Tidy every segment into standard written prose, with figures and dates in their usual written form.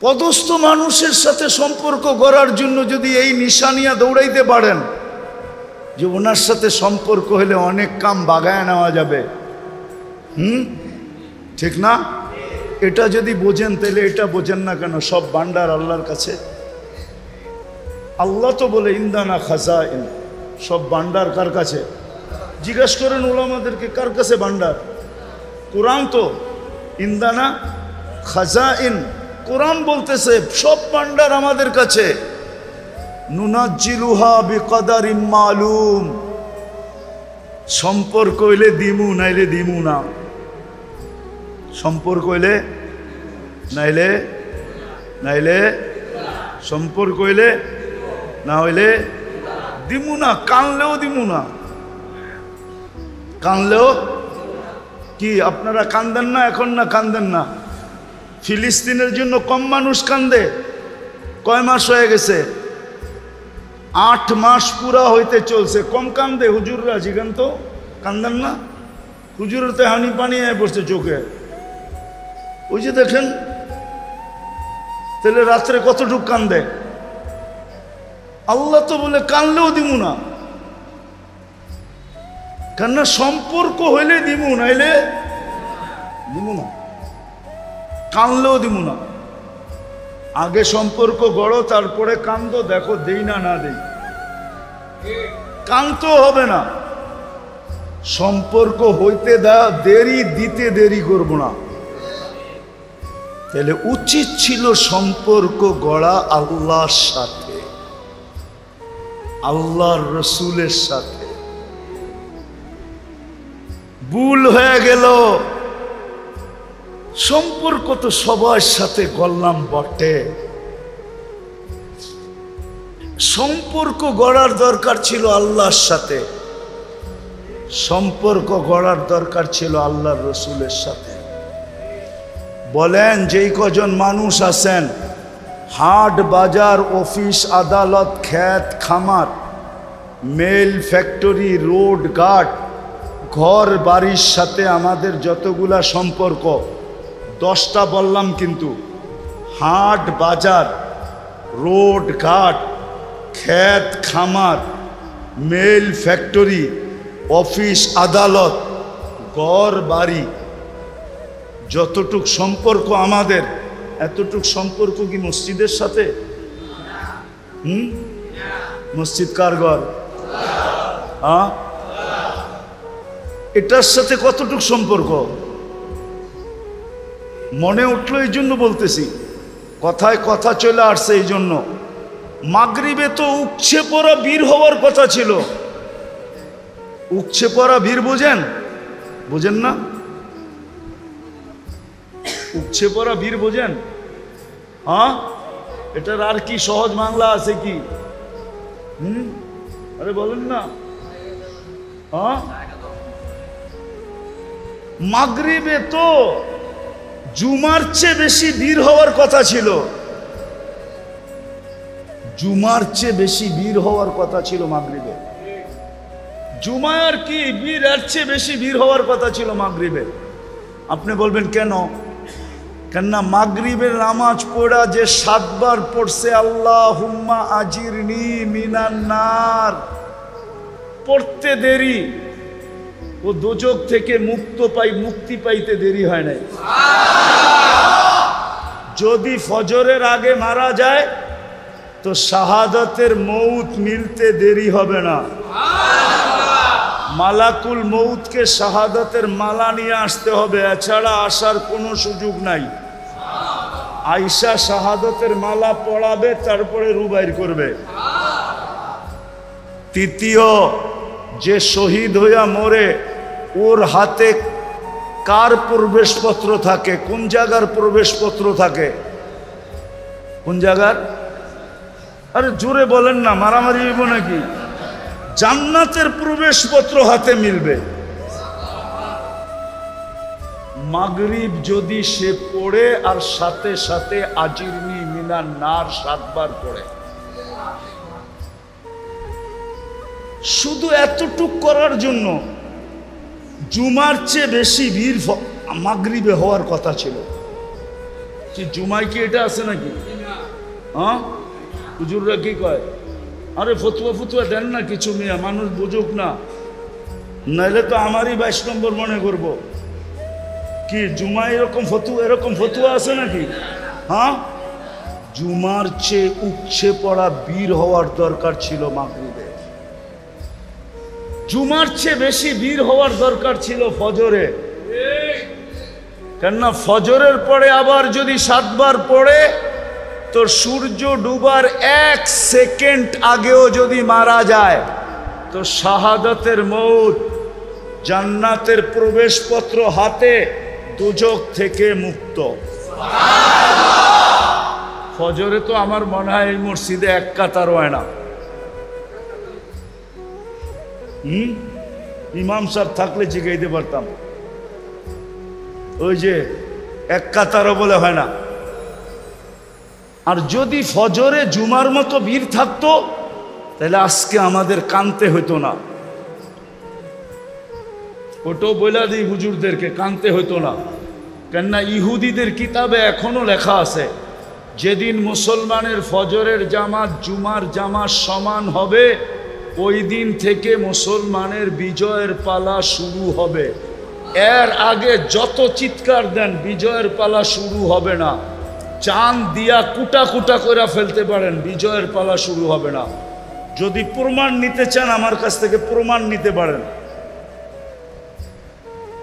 পদস্থ মানুষের সাথে সম্পর্ক গড়ার জন্য যদি এই নিশানিয়া দৌড়াইতে পারেন যে ওনার সাথে সম্পর্ক হলে অনেক কাম বাগায় নেওয়া যাবে, ঠিক না? এটা যদি বোঝেন তাহলে এটা বোঝেন না কেন সব ভান্ডার আল্লাহর কাছে? আল্লাহ তো বলে ইন্দানা খাজাইন, সব ভান্ডার কার কাছে? জিজ্ঞেস করেন উলামাদেরকে কার কাছে ভান্ডার? কোরআন তো ইন্দানা খাজাইন, কোরআন বলতেছে সব ভান্ডার আমাদের কাছে। নুনাজ্জিলুহা বিকদারিম মালুম, সম্পর্ক হইলে দিমু নাইলে দিমু না, সম্পর্ক হইলে নাইলে নাইলে সম্পর্ক হইলে না হইলে দিমু না, কানলেও দিমু না, কানলেও কি আপনারা কান্দেন না এখন? না কান্দেন না? ফিলিস্তিনের জন্য কম মানুষ কান্দে? কয় মাস হয়ে গেছে? 8 মাস পুরা হইতে চলছে, কম কান্দে হুজুররা? জিগান তো, কান্দেন না? হুজুরের তো হানি পানি হয়ে পড়ছে চোখে, ওই যে দেখেন। তাহলে রাত্রে কতটুক কান্দে? আল্লাহ তো বলে কানলেও দিমু না, কেননা সম্পর্ক হইলে দিমু নাইলে দিমু না, কানলেও দিমু না। আগে সম্পর্ক গড়ো, তারপরে কান্দো, দেখো দেই না না দেই। কানতেও হবে না, সম্পর্ক হইতে দেরি, দিতে দেরি করব না। তাহলে উচিত ছিল সম্পর্ক গড়া আল্লাহর সাথে, আল্লাহর রসুলের সাথে। ভুল হয়ে গেল, সম্পর্ক তো সবার সাথে গড়লাম বটে, সম্পর্ক গড়ার দরকার ছিল আল্লাহর সাথে, সম্পর্ক গড়ার দরকার ছিল আল্লাহর রসুলের সাথে। বলেন যেই কজন মানুষ আছেন হাট বাজার অফিস আদালত ক্ষেত খামার মেল ফ্যাক্টরি রোড ঘাট ঘর বাড়ির সাথে আমাদের যতগুলা সম্পর্ক, 10টা বললাম কিন্তু, হাট বাজার রোড ঘাট ক্ষেত খামার মেল ফ্যাক্টরি অফিস আদালত ঘর বাড়ি, যতটুক সম্পর্ক আমাদের, এতটুক সম্পর্ক কি মসজিদের সাথে? মসজিদ কার ঘর? এটার সাথে কতটুক সম্পর্ক? মনে উঠলো এই জন্য বলতেছি, কথায় কথা চলে আসছে এই জন্য। মাগরিবে তো উপচে পড়া বীর হওয়ার কথা ছিল। উপচে পড়া বীর বোঝেন? বোঝেন না? উপচে পড়া বীর বোঝেন? এটার আর কি সহজ বাংলা আছে কি? আরে বলেন না। মাগরিবে তো জুমার চেয়ে বেশি বীর হওয়ার কথা ছিল, জুমার চেয়ে বেশি বীর হওয়ার কথা ছিল মাগরিবে। জুমার কি বীর, এর চেয়ে বেশি বীর হওয়ার কথা ছিল মাগরিবে। আপনি বলবেন কেন? কেননা মাগরিবের নামাজ পড়া যে 7 বার পড়ছে আল্লাহুম্মা আজিরনি মিনান নার, পড়তে দেরি, ও দোজখ থেকে মুক্তি পাইতে দেরি হয় নাই। যদি ফজরের আগে মারা যায় তো শাহাদাতের মৌত মিলতে দেরি হবে না। মালাকুল মৌতকে শাহাদাতের মালা নিয়ে আসতে হবে, এছাড়া আসার কোনো সুযোগ নাই। আয়েশা শাহাদাতের মালা পড়াবে, তারপরে রূহ বাইর করবে। তৃতীয়, যে শহীদ হইয়া মরে ওর হাতে কার প্রবেশপত্র থাকে? কোন জায়গার প্রবেশপত্র থাকে? কোন জায়গার? আরে জোরে বলেন না, মারামারি হইব নাকি? জান্নাতের প্রবেশপত্র হাতে মিলবে। মাগরিব যদি সে পড়ে আর সাথে সাথে আজিরনি মিনান নার 7 বার পড়ে, শুধু এতটুক করার জন্য জুমার চেয়ে বেশি ভিড় মাগরিবে হওয়ার কথা ছিল। কি জুমায় কি এটা আছে নাকি? হ্যাঁ, হুজুররা কি কয়? আরে ফতুয়া ফতুয়া দেন না কিছু, মিয়া মানুষ বুঝুক না, নাইলে তো আমারই 22 নম্বর মনে করব। কি জুমায় এরকম ফতুয়া আছে নাকি? হ্যাঁ, জুমার চেয়ে উপচে পড়া বীর হওয়ার দরকার ছিল মাগরিবে। জুমার চেয়ে বেশি বীর হওয়ার দরকার ছিল ফজরে। কেননা ফজরের পরে আবার যদি 7 বার পড়ে তো সূর্য ডুবার 1 সেকেন্ড আগেও যদি মারা যায় তো শাহাদাতের মউত, জান্নাতের প্রবেশপত্র হাতে, দুজক থেকে মুক্ত। ফজরে তো আমার মনে হয় এই মসজিদে 1 কাতার হয় না। ইমাম সাহেব থাকলে জিগাইতে পারতাম, ওই যে 1 কাতারও বলে হয় না। আর যদি ফজরে জুমার মতো ভিড় থাকতো তাহলে আজকে আমাদের কানতে হইতো না। ওটাও বলে দিই হুজুরদেরকে, কানতে হইতো না। কেননা ইহুদিদের কিতাবে এখনো লেখা আছে, যেদিন মুসলমানের ফজরের জামাত জুমার জামাত সমান হবে ওই দিন থেকে মুসলমানের বিজয়ের পালা শুরু হবে। এর আগে যত চিৎকার দেন বিজয়ের পালা শুরু হবে না। চাঁদ দিয়া কুটা কুটা করে ফেলতে পারেন, বিজয়ের পালা শুরু হবে না। যদি প্রমাণ নিতে চান আমার কাছ থেকে প্রমাণ নিতে পারেন।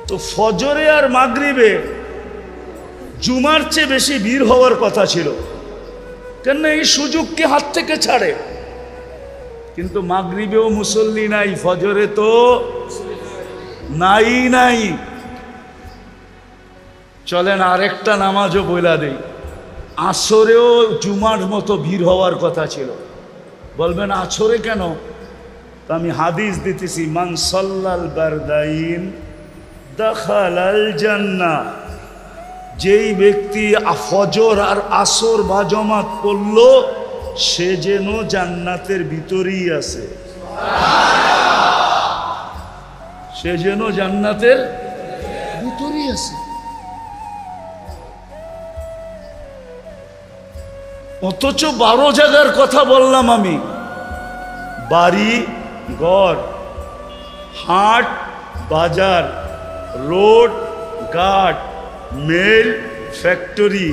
তো ফজরে আর মাগরিবে জুমার চেয়ে বেশি ভিড় হওয়ার কথা ছিল, কেন এই সুযোগকে হাত থেকে ছাড়ে। কিন্তু মাগরিবেও মুসল্লি নাই, ফজরে তো নাই। চলেন আরেকটা নামাজও বইলা দেই। আসরেও জুমার মতো ভিড় হওয়ার কথা ছিল। বলবেন আসরে কেন? তো আমি হাদিস দিতেছি, মান সাল্লাল বারদাইন দাখালাল জান্নাহ। যেই ব্যক্তি ফজর আর আসর বা জামাত পড়ল সে যেন জান্নাতের ভিতরেই আছে, সে যেন জান্নাতের ভিতরেই আছে। অথচ 12 জায়গার কথা বললাম আমি। বাড়ি ঘর, হাট বাজার, রোড ঘাট, মেল ফ্যাক্টরি,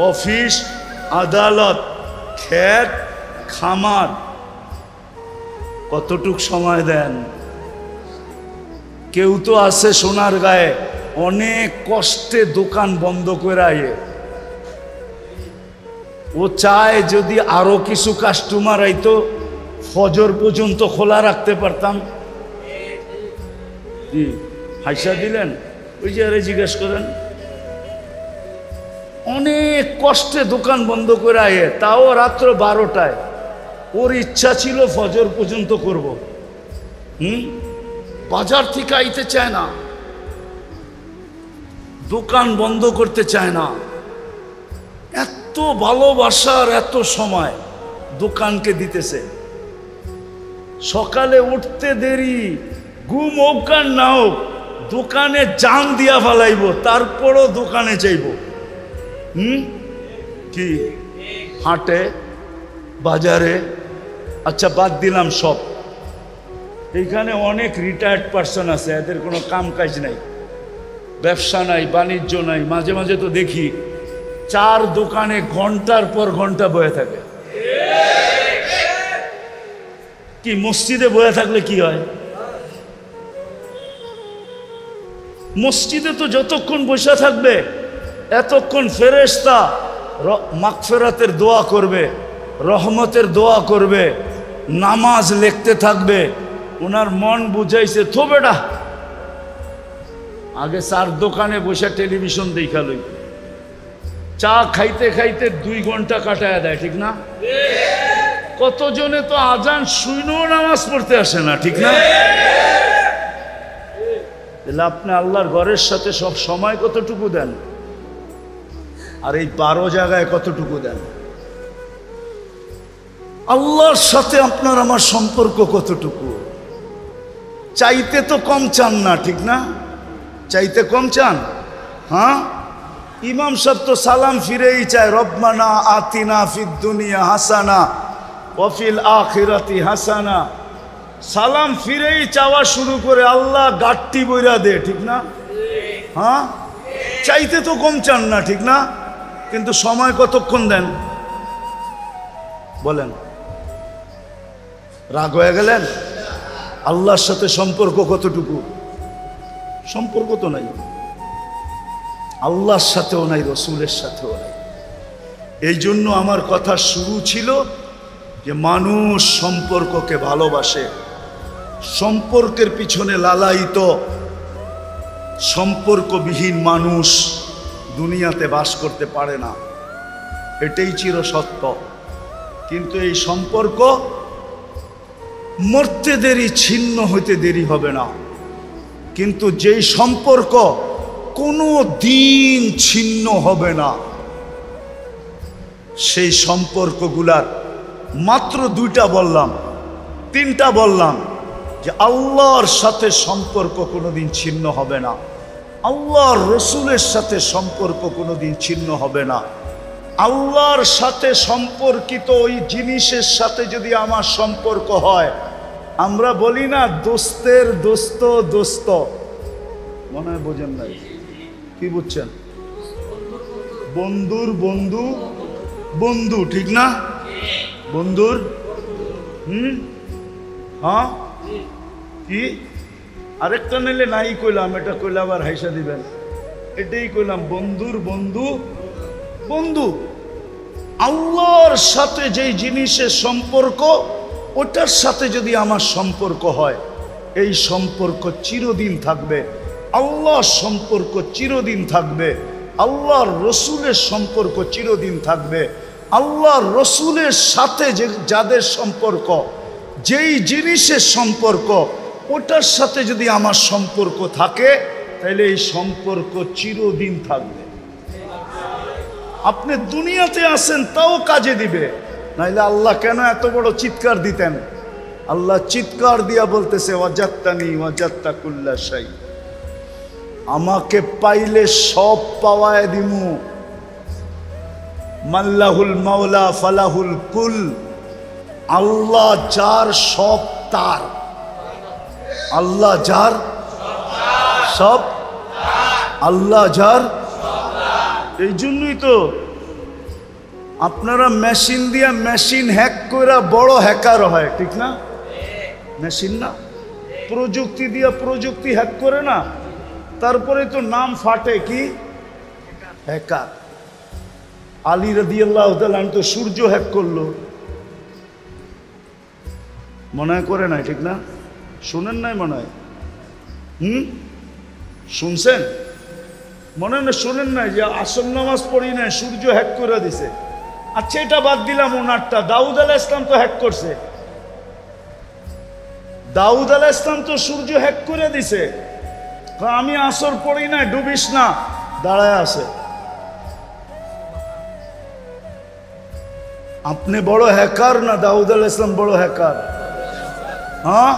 অফিস আদালত, ক্ষেত খামার, কতটুক সময় দেন? কেউ তো আছে সোনার গায়ে অনেক কষ্টে দোকান বন্ধ করে আয়ে, ও চায় যদি আরো কিছু কাস্টমার আইতো ফজর পর্যন্ত খোলা রাখতে পারতাম। কি হাইসা দিলেন? ওই যে আরে জিজ্ঞেস করেন, অনেক কষ্টে দোকান বন্ধ করে আয়ে, তাও রাত্র 12টায়। ওর ইচ্ছা ছিল ফজর পর্যন্ত করব। বাজার থেকে আইতে চায় না, দোকান বন্ধ করতে চায় না। এত ভালোবাসার এত সময় দোকানকে দিতেছে। সকালে উঠতে দেরি, ঘুম হোক আর না হোক দোকানে জান দিয়া ফেলাইব, তারপরও দোকানে যাইব। কি হাটে বাজারে, আচ্ছা বাদ দিলাম সব। এইখানে অনেক রিটায়ার্ড পার্সন আছে, এদের কোনো কাম কাজ নাই, ব্যবসা নাই, বাণিজ্য নাই। মাঝে মাঝে তো দেখি 4 দোকানে ঘন্টার পর ঘন্টা বয়ে থাকে। কি মসজিদে বয়ে থাকলে কি হয়? মসজিদে তো যতক্ষণ বসে থাকবে এতক্ষণ ফেরেশতা মাগফিরাতের দোয়া করবে, রহমতের দোয়া করবে, নামাজ লিখতে থাকবে। ওনার মন বুঝাইছে তো বেটা আগে 4 দোকানে বসে টেলিভিশন দেখা লই, চা খাইতে খাইতে 2 ঘন্টা কাটায় দেয়, ঠিক না? কতজনে তো আজান শুনেও নামাজ পড়তে আসে না, ঠিক না? তাহলে আপনি আল্লাহর ঘরের সাথে সব সময় কতটুকু দেন, আর এই 12 জায়গায় কতটুকু দেন? আল্লাহর সাথে আপনার আমার সম্পর্ক কতটুকু? চাইতে তো কম চান না, ঠিক না? চাইতে কম চান? হ্যাঁ, ইমাম সাহেব তো সালাম ফিরেই চায়, রব্বানা আতিনা ফিদ দুনিয়া হাসানা ওয়া ফিল আখিরাতি হাসানা। সালাম ফিরেই চাওয়া শুরু করে, আল্লাহ গাট্টি বইরা দে, ঠিক না? হ্যাঁ, চাইতে তো কম চান না, ঠিক না? কিন্তু সময় কতক্ষণ দেন বলেন? রাগ হয়ে গেলেন? আল্লাহর সাথে সম্পর্ক কতটুকু? সম্পর্ক তো নাই, আল্লাহর সাথেও নাই, রসুলের সাথেও নাই। এই জন্য আমার কথা শুরু ছিল যে মানুষ সম্পর্ককে ভালোবাসে, সম্পর্কের পিছনে লালায়িত। সম্পর্কবিহীন মানুষ দুনিয়াতে বাস করতে পারে না, এটাই চির সত্য। কিন্তু এই সম্পর্ক মরতে দেরি, ছিন্ন হইতে দেরি হবে না। কিন্তু যেই সম্পর্ক কোনো দিন ছিন্ন হবে না, সেই সম্পর্কগুলার মাত্র দুইটা বললাম, তিনটা বললাম যে আল্লাহর সাথে সম্পর্ক কোনোদিন ছিন্ন হবে না, আল্লাহর রসুলের সাথে সম্পর্ক কোনোদিন ছিন্ন হবে না। আল্লাহর সাথে সম্পর্কিত ওই জিনিসের সাথে যদি আমার সম্পর্ক হয়, আমরা বলি না দোস্তের দোস্ত দোস্ত, মনে হয় বোঝেন নাই, কি বুঝছেন? বন্ধুর বন্ধু বন্ধু, ঠিক না? বন্ধুর হ্যাঁ, কি আরেকটা নিলে নাই কইলাম, এটা কইলে আবার হাইসা দিবেন, এটাই কইলাম, বন্ধুর বন্ধু বন্ধু। আল্লাহর সাথে যেই জিনিসের সম্পর্ক, ওটার সাথে যদি আমার সম্পর্ক হয়, এই সম্পর্ক চিরদিন থাকবে। আল্লাহর সম্পর্ক চিরদিন থাকবে, আল্লাহর রসুলের সম্পর্ক চিরদিন থাকবে। আল্লাহর রসুলের সাথে যে যাদের সম্পর্ক, যেই জিনিসের সম্পর্ক, ওটার সাথে যদি আমার সম্পর্ক থাকে, তাহলে এই সম্পর্ক চিরদিন থাকবে। আপনি দুনিয়াতে আসেন তাও কাজে দিবে, নাইলে আল্লাহ কেন এত বড় চিৎকার দিতেন? আল্লাহ চিৎকার দিয়া বলতেছে, ওয়াজাত্তানি ওয়াজাত্তা কুল্লা শাই, আমাকে পাইলে সব পাওয়ায় দিমু। মাল্লাহুল মাওলা ফালাহুল কুল, আল্লাহ যার সব তার, আল্লাহ যার সব, আল্লাহ যার। এই জন্যই তো আপনারা মেশিন দিয়া মেশিন হ্যাক করে বড় হ্যাকার হয়, ঠিক না? মেশিন না, প্রযুক্তি দিয়া প্রযুক্তি হ্যাক করে না, তারপরে তো নাম ফাটে কি হ্যাকার। আলী রাদিয়াল্লাহু তাআলা তো সূর্য হ্যাক করলো, মনে হয় করে নাই, ঠিক না? শুনেন নাই মনে হয়? শুনছেন মনে না? শুনেন নাই যে আসর নামাজ পড়ি নাই, সূর্য হ্যাক করে দিছে। আচ্ছা, এটা বাদ দিলাম, ওনারটা দাউদ আলাইহিস সালাম তো হ্যাক করছে, দাউদ আলাইহিস সালাম তো সূর্য হ্যাক করে দিছে। আমি আসর পড়ি না, ডুবিস না, দাঁড়ায় আছে। আপনি বড় হ্যাকার না দাউদ আলাইহিস সালাম বড় হ্যাকার? হ্যাঁ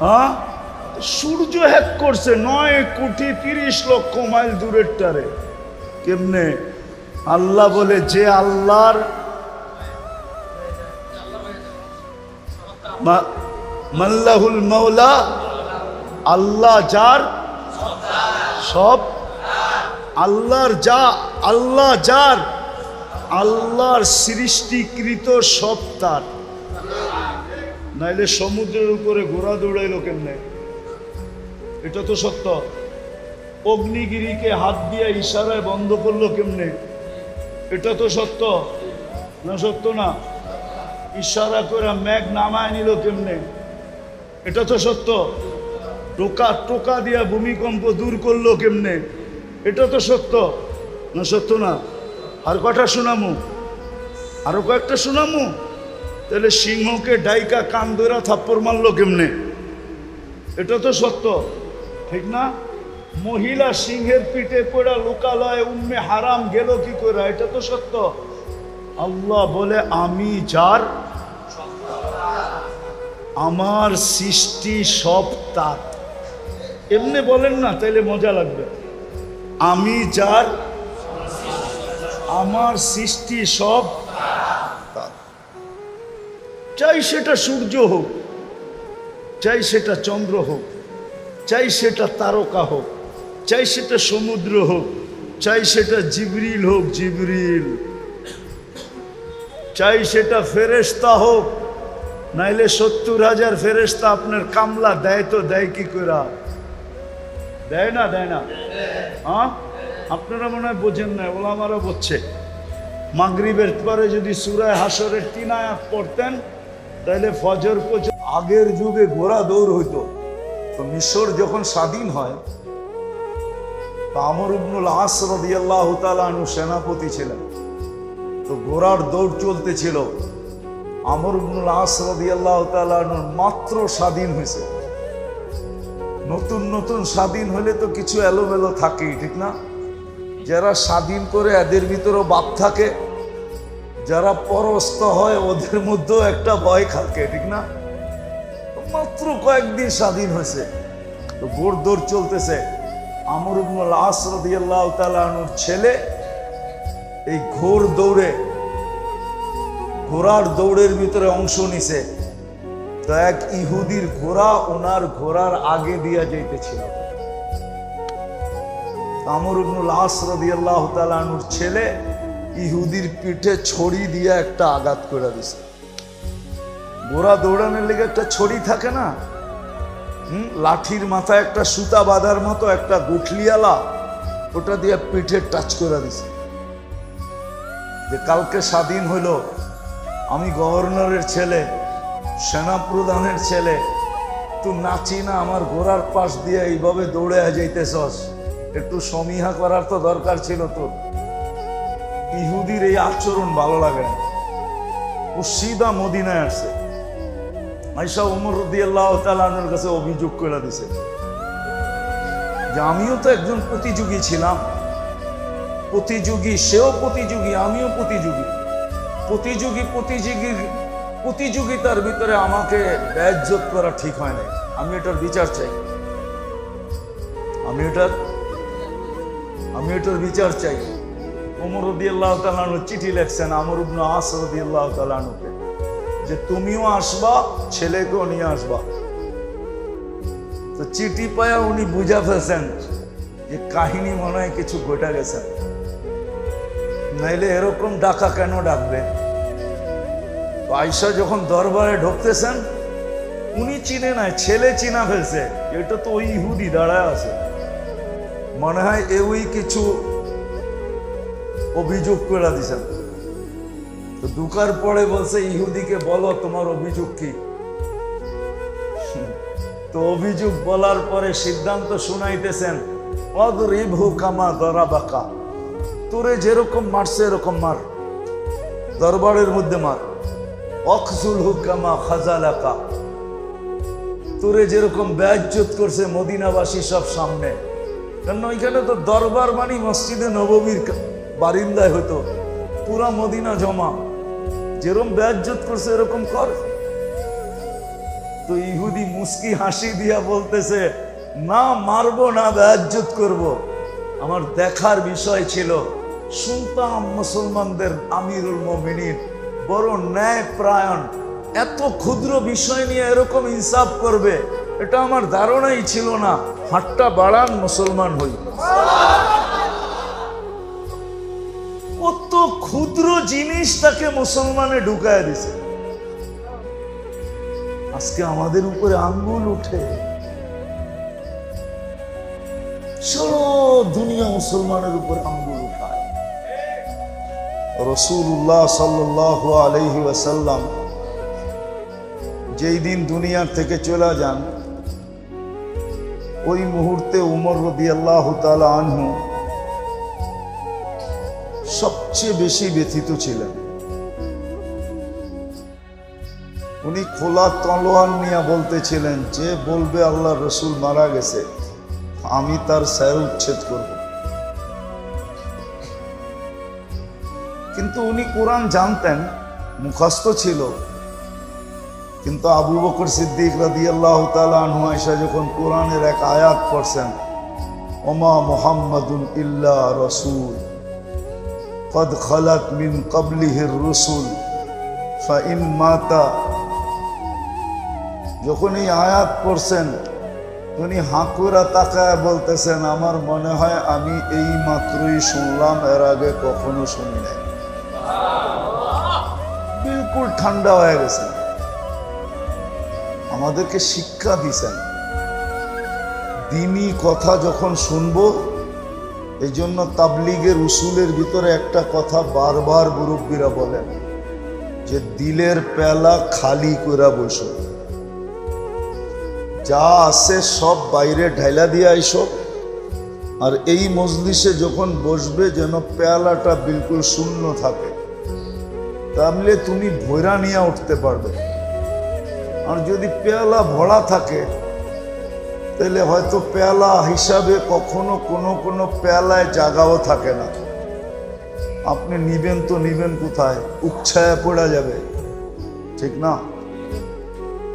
হ্যাঁ, সূর্য হ্যাক করছে 9,30,00,000 মাইল দূরের টারে। কেমনে? আল্লাহ বলে, যে আল্লাহর মাল্লাহুল মাওলা, আল্লাহ যার সব, আল্লাহর যা, আল্লাহ যার, আল্লাহর সৃষ্টিকৃত সব তার। নাইলে সমুদ্রের উপরে ঘোড়া দৌড়াইলো কেমনে? এটা তো সত্য। অগ্নিগিরিকে হাত দিয়ে ইশারায় বন্ধ করলো কেমনে? এটা তো সত্য না? সত্য না? ইশারা করে মেঘ নামায় নিল কেমনে? এটা তো সত্য। টোকা টোকা দিয়া ভূমিকম্প দূর করলো কেমনে? এটা তো সত্য না? সত্য না? আর কটা শোনামু? আরো কয়েকটা শোনামু। তাহলে সিংহকে ডাইকা কান ধরা থাপ্পড় মারলো কেমনে? এটা তো সত্য, ঠিক না? মহিলা সিংহের পিঠে পড়া লোকালয়ে উম্মে হারাম গেল কি করে? এটা তো সত্য। আল্লাহ বলে, আমি যার, আমার সৃষ্টি সব তার। এমনি বলেন না, তাইলে মজা লাগবে। আমি যার আমার সৃষ্টি সব তার। চাই সেটা সূর্য হোক, চাই সেটা চন্দ্র হোক, চাই সেটা তারকা হোক, চাই সেটা সমুদ্র হোক, চাই সেটা জিবরিল হোক, জিবরিল, চাই সেটা ফেরেশতা হোক, নাইলে 70,000 ফেরেশতা আপনার কামলা দেয় তো দেয় কি করে? দেয় না, দেয় না? হ্যাঁ, আপনারা মনে হয় বোঝেন না, ওলামারা বুঝছে। মাগরিবের পরে যদি সূরা হাসরের 3 আয়াত পড়তেন তাহলে ফজর পর্যন্ত। আগের যুগে ঘোড়া দৌড় হইতো। তো মিশর যখন স্বাধীন হয়, আমর ইবনুল আস রাদিয়াল্লাহু তাআলা আনহু সেনাপতি ছিলেন। তো ঘোড়ার দৌড় চলতেছিল। আমর ইবনুল আস রাদিয়াল্লাহু তাআলা আনহু মাত্র স্বাধীন হয়েছে। নতুন নতুন স্বাধীন হলে তো কিছু এলোমেলো থাকেই, ঠিক না? যারা স্বাধীন করে এদের ভিতরেও বাপ থাকে, যারা পরস্ত হয় ওদের মধ্যেও একটা ভয় থাকে, ঠিক না? মাত্র কয়েকদিন স্বাধীন হয়েছে, তো ঘোড় দৌড় চলতেছে। আমর ইবনুল আস রাদিয়াল্লাহু তাআলা আনহুর ছেলে এই ঘোড় দৌড়ে, ঘোড়ার দৌড়ের ভিতরে অংশ নিছে। তো এক ইহুদির ঘোড়া ওনার ঘোড়ার আগে দিয়া যাইতেছিল। আমর ইবনুল আস রাদিয়াল্লাহু তাআলা আনহুর ছেলে ইহুদির পিঠে ছড়ি দিয়ে একটা আঘাত করে দিছে। ঘোড়া দৌড়ানোর লেগে একটা ছড়ি থাকে না, লাঠির মাথায় একটা সুতা বাঁধার মতো একটা গুঠলিয়ালা, ওটা দিয়ে পিঠে টাচ করে দিছে। যে কালকে স্বাধীন হইল, আমি গভর্নরের ছেলে, সেনাপ্রধানের ছেলে, তুই নাচি না আমার ঘোড়ার পাশ দিয়ে এইভাবে দৌড়ে যাইতেছস, একটু সমীহা করার তো দরকার ছিল তোর। ইহুদির এই আচরণ ভালো লাগে না। ও সিধা মদিনায় আসছে, আয়েশা ওমর রাদিয়াল্লাহু তাআলা আনহুর কাছে অভিযোগ করে দিছে যে আমিও তো একজন প্রতিযোগী ছিলাম। প্রতিযোগী, সেও প্রতিযোগী, আমিও প্রতিযোগী। প্রতিযোগিতার ভিতরে আমাকে বেইজ্জত করা ঠিক হয় না। আমি এটার বিচার চাই, আমি এটার বিচার চাই। ওমর রাদিয়াল্লাহু তাআলা আনহু চিঠি লিখছেন আমর ইবনে আস রাদিয়াল্লাহু তাআলা আনহুকে যে তুমিও আসবা, ছেলেকেও নিয়ে আসবা। তো চিঠি পায়া উনি বুঝা ফেলছেন যে কাহিনী মনে হয় কিছু ঘটে গেছে, নাইলে এরকম ডাকা কেন ডাকবে? আয়েশা যখন দরবারে ঢুকতেছেন, উনি চিনে নাই, ছেলে চিনা ফেলছে, এটা তো ওই ইহুদি দাঁড়ায় আছে, মনে হয় ওই কিছু অভিযোগ করে দিছেন। তো ঢুকার পরে বলছে ইহুদিকে বলো তোমার অভিযোগ কি। তো অভিযোগ বলার পরে সিদ্ধান্ত শুনাইতেছেন, অদরিবহু কামা দরাবাকা, তোরে যেরকম মারছে এরকম মার, দরবারের মধ্যে মার। অখজুলহু কামা খাজালাকা, তোরে যেরকম বেইজ্জত করছে মদিনাবাসী সব সামনে। কারণ ওইখানে তো দরবার মানে মসজিদে নববীর বারিন্দায় হতো, পুরা মদিনা জমা, যেরকম বেইজ্জত করছে এরকম কর। তো ইহুদি মুস্কি হাসি দিয়া বলতেছে, না মারবো না, বেইজ্জত করব। আমার দেখার বিষয় ছিল, শুনতাম মুসলমানদের আমিরুল মুমিনিন বড় ন্যায় প্রায়ণ, এত ক্ষুদ্র বিষয় নিয়ে এরকম ইনসাফ করবে এটা আমার ধারণাই ছিল না। হাতটা বাড়ান, মুসলমান হই। কত ক্ষুদ্র জিনিস তাকে মুসলমানে ঢুকায় দিছে। আজকে আমাদের উপরে আঙ্গুল উঠে, সারা দুনিয়া মুসলমানের উপর আঙ্গুল উঠায়। রাসূলুল্লাহ সাল্লাল্লাহু আলাইহি ওয়াসাল্লাম যেই দিন দুনিয়ার থেকে চলে যান, ওই মুহূর্তে উমর রাদিয়াল্লাহু তাআলা আনহু সবচেয়ে বেশি ব্যথিত ছিলেন। উনি খোলা তলোয়ার নিয়ে বলতেছিলেন, যে বলবে আল্লাহ রসুল মারা গেছে আমি তার স্যার উচ্ছেদ করব। কিন্তু উনি কোরআন জানতেন, মুখস্থ ছিল। কিন্তু আবু বকর সিদ্দিক রাদিয়াল্লাহু তাআলা আনহু আয়েশা যখন কোরআনের এক আয়াত পড়ছেন, ওমা মুহাম্মাদুন ইল্লা রাসূল, কদ খালাত মিন ক্বাবলিহির রুসুল ফাইন মাতা। যখন এই আয়াত পড়ছেন উনি হাঁকুরা তাকায় বলতেছেন, আমার মনে হয় আমি এই মাত্রই শুনলাম, এর আগে কখনো শুনি নাই। বিলকুল ঠান্ডা হয়ে গেছে। আমাদেরকে শিক্ষা দিছেন দ্বীনি কথা যখন শুনবো, এই জন্য তাবলীগের উসুলের ভিতরে একটা কথা বারবার মুরব্বীরা বলেন যে দিলের পেলা খালি করে বসো, যা আছে সব বাইরে ঢাইলা দিয়ে আইসো, আর এই মজলিসে যখন বসবে যেন পেয়ালাটা বিলকুল শূন্য থাকে, তাহলে তুমি ভৈরা নিয়ে উঠতে পারবে। আর যদি পেয়ালা ভরা থাকে তাহলে হয়তো পেয়ালা হিসাবে কখনো কোনো পেয়ালায় জায়গাও থাকে না। আপনি নিবেন তো নিবেন কোথায়, উচ্ছায় পড়া যাবে, ঠিক না?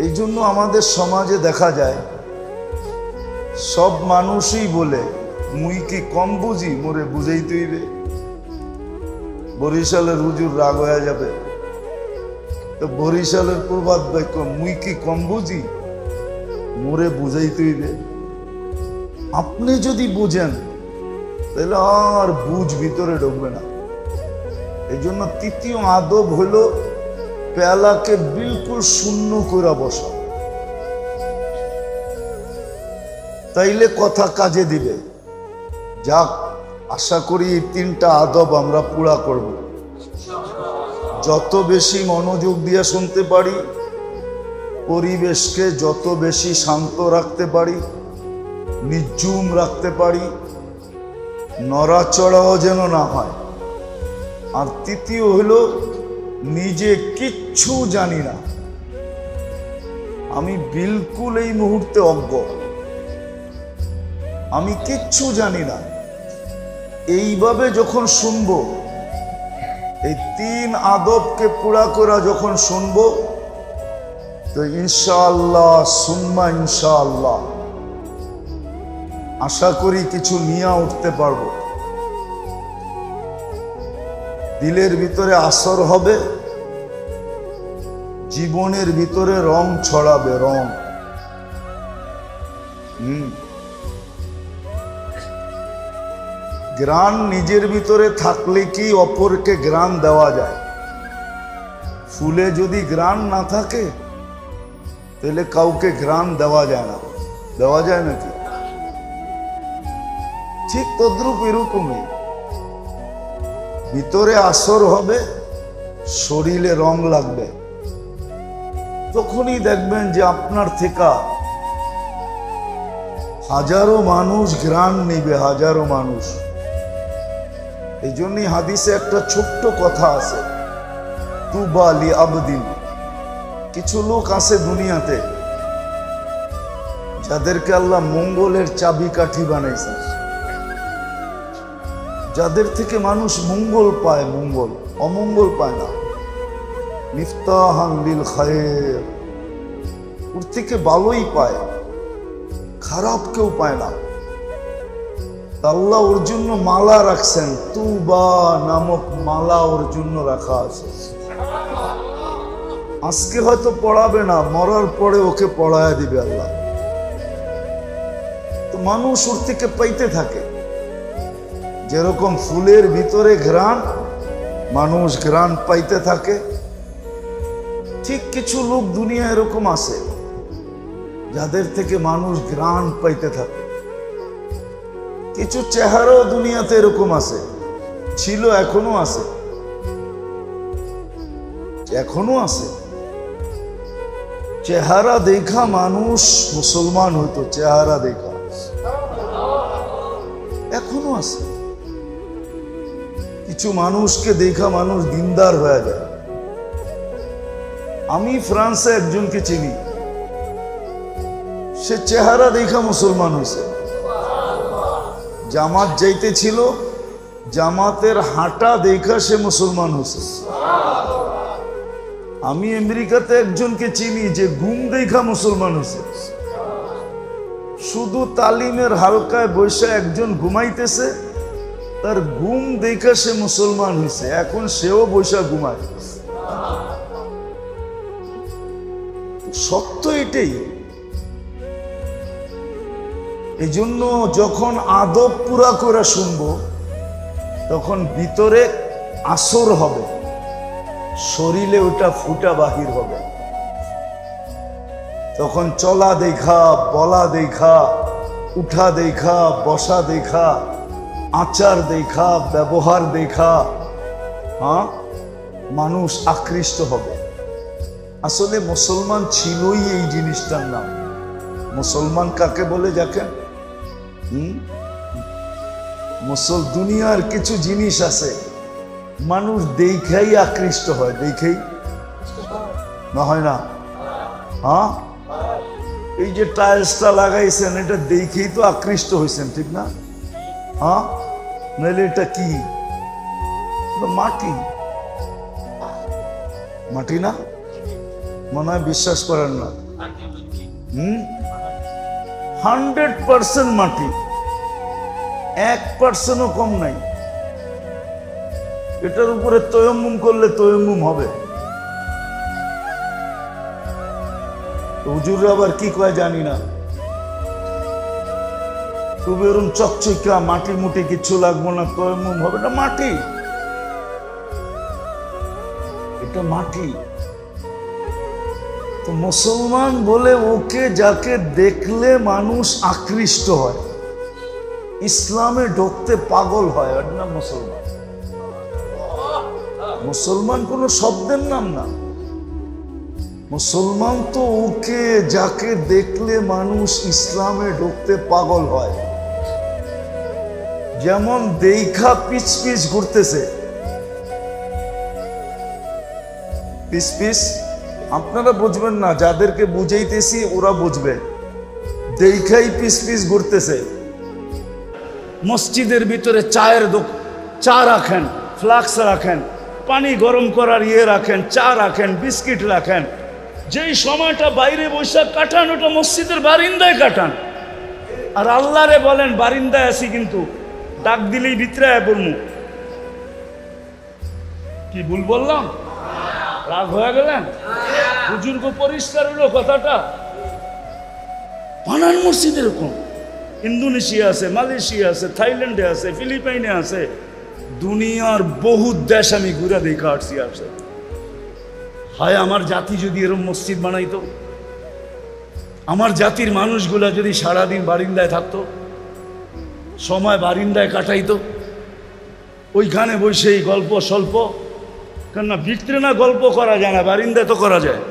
এই জন্য আমাদের সমাজে দেখা যায় সব মানুষই বলে মুই কি কম বুঝি, মোরে বুঝাইতে হইবে। বরিশালের হুজুর রাগ হয়ে যাবে, তো বরিশালের প্রবাদ বাক্য মুই কি কম বুঝি, মোরে বুঝাইতে হইবে। আপনি যদি বুঝেন তাহলে আর বুঝ ভিতরে ঢুকবে না। এই জন্য তৃতীয় আদব হলো পেয়ালাকে বিলকুল শূন্য করে বসা, তাইলে কথা কাজে দিবে। যাক, আশা করি এই তিনটা আদব আমরা পুরা করব। যত বেশি মনোযোগ দিয়ে শুনতে পারি, পরিবেশকে যত বেশি শান্ত রাখতে পারি, নিঝুম রাখতে পারি, নড়াচড়াও যেন না হয়। আর তৃতীয় হলো নিজে কিচ্ছু জানি না, আমি বিলকুল এই মুহূর্তে অজ্ঞ, আমি কিচ্ছু জানি না, এইভাবে যখন শুনবো, এই তিন আদবকে পুরা করা যখন শুনবো, তো ইনশাআল্লাহ সুম্মা ইনশাআল্লাহ আশা করি কিছু নিয়ে উঠতে পারবো। দিলের ভিতরে আসর হবে, জীবনের ভিতরে রং ছড়াবে, রং। গ্রান নিজের ভিতরে থাকলে কি অপরকে গ্রান দেওয়া যায়? ফুলে যদি গ্রান না থাকে তাহলে কাউকে গ্রান দেওয়া যায় না। দেওয়া যায় নাকি? ঠিক তদ্রূপ এরকমই ভিতরে আসর হবে, শরীরে রং লাগবে, তখনই দেখবেন যে আপনার থেকে হাজারো মানুষ গ্রান নিবে, হাজারো মানুষ। এই জন্যই হাদিসে একটা ছোট্ট কথা আছে, তুবা লি আবদিন। কিছু লোক আছে দুনিয়াতে যাদেরকে আল্লাহ মঙ্গলের চাবিকাঠি বানাইছে, যাদের থেকে মানুষ মঙ্গল পায়, মঙ্গল, অমঙ্গল পায় না। মিফতাহান লিল খায়র, ওর থেকে ভালোই পায়, খারাপ কেউ পায় না। আল্লাহ ওর জন্য মালা রাখছেন, তুবা নামক মালা ওর জন্য রাখা আছে। আজকে হয়তো পড়াবে না, মরার পরে ওকে পড়ায় দিবে আল্লাহ। তো মানুষ ওর থেকে পাইতে থাকে। যেরকম ফুলের ভিতরে ঘ্রাণ, মানুষ ঘ্রাণ পাইতে থাকে, ঠিক কিছু লোক দুনিয়া এরকম আছে যাদের থেকে মানুষ ঘ্রাণ পাইতে থাকে। কিছু চেহারাও দুনিয়াতে এরকম আছে, ছিল, এখনো আছে, এখনো আছে। চেহারা দেখা মানুষ মুসলমান হইতো, চেহারা দেখা এখনো আছে। কিছু মানুষকে দেখা মানুষ দিনদার হয়ে যায়। আমি ফ্রান্সে একজনকে চিনি, সে চেহারা দেখা মুসলমান হয়েছে। জামাত যাইতে ছিল, জামাতের হাঁটা দেখা সে মুসলমান হয়েছে। আমি আমেরিকাতে একজনকে চিনি যে ঘুম দেখা মুসলমান হয়েছে। শুধু তালিমের হালকায় বসে একজন ঘুমাইতেছে, তার ঘুম দেখে সে মুসলমান হয়েছে, এখন সেও বৈশা ঘুমায়। সত্য এটাই। এই জন্য যখন আদব পুরা করে শুনবো তখন ভিতরে আসর হবে, শরীরে ওটা ফুটা বাহির হবে। তখন চলা দেখা, বলা দেখা, উঠা দেখা, বসা দেখা, আচার দেখা, ব্যবহার দেখা, মানুষ আকৃষ্ট হবে। আসলে মুসলমান ছিলই এই জিনিসটার নাম। মুসলমান কাকে বলে দেখেন? দুনিয়ার কিছু জিনিস আছে মানুষ দেখাই আকৃষ্ট হয়, দেখেই না হয় না? এই যে টাইলসটা লাগাইছেন এটা দেখেই তো আকৃষ্ট হয়েছেন, ঠিক না? নাহলে এটা কি? মাটি। মাটি না? মনে হয় বিশ্বাস করেন না। 100% মাটি, 1%ও কম নাই। এটার উপরে তয়ম্মুম করলে তয়ম্মুম হবে। হুজুররা আবার কি কয় জানি না, তবে এরকম চকচকা মাটি মুটি কিছু লাগবো না, তয়ম্মুম হবে। না, মাটি, এটা মাটি। তো মুসলমান বলে ওকে যাকে দেখলে মানুষ আকৃষ্ট হয়, ইসলামে ঢুকতে পাগল হয়, ওর নাম মুসলমান। মুসলমান কোন শব্দের নাম না। মুসলমান তো ওকে যাকে দেখলে মানুষ ইসলামে ঢুকতে পাগল হয়। যেমন দেখা পিছ পিছ ঘুরতেছে, পিছ পিছ, আপনারা বুঝবেন না, যাদেরকে বুঝাইতেছি ওরা বুঝবে। দেখাই পিছ পিছ ঘুরতেছে। মসজিদের ভিতরে চা রাখেন, ফ্লাক্স রাখেন, পানি গরম করার রাখেন, চা রাখেন, বিস্কিট রাখেন। যেই সময়টা বাইরে বসে কাটান ওটা মসজিদের বারিন্দায় কাটান। আর আল্লাহরে বলেন বারিন্দায় আছি, কিন্তু ডাক দিলেই ভিতরে বলমু। কি ভুল বললাম? রাগ হয়ে গেলেন? বুজুর্গ পরিষ্কার হলো কথাটা। বানান মসজিদ এরকম ইন্দোনেশিয়া আছে, মালয়েশিয়া আছে, থাইল্যান্ডে আছে, ফিলিপাইনে আছে, দুনিয়ার বহু দেশ আমি ঘুরে দেখা আসছি। আসে হায় আমার জাতি যদি এরকম মসজিদ বানাইতো, আমার জাতির মানুষগুলা যদি সারাদিন বারিন্দায় থাকতো, সময় বারিন্দায় কাটাইতো, ওইখানে বসেই গল্প স্বল্প, কেননা ভিতরে না গল্প করা যায় না, বারিন্দায় তো করা যায়।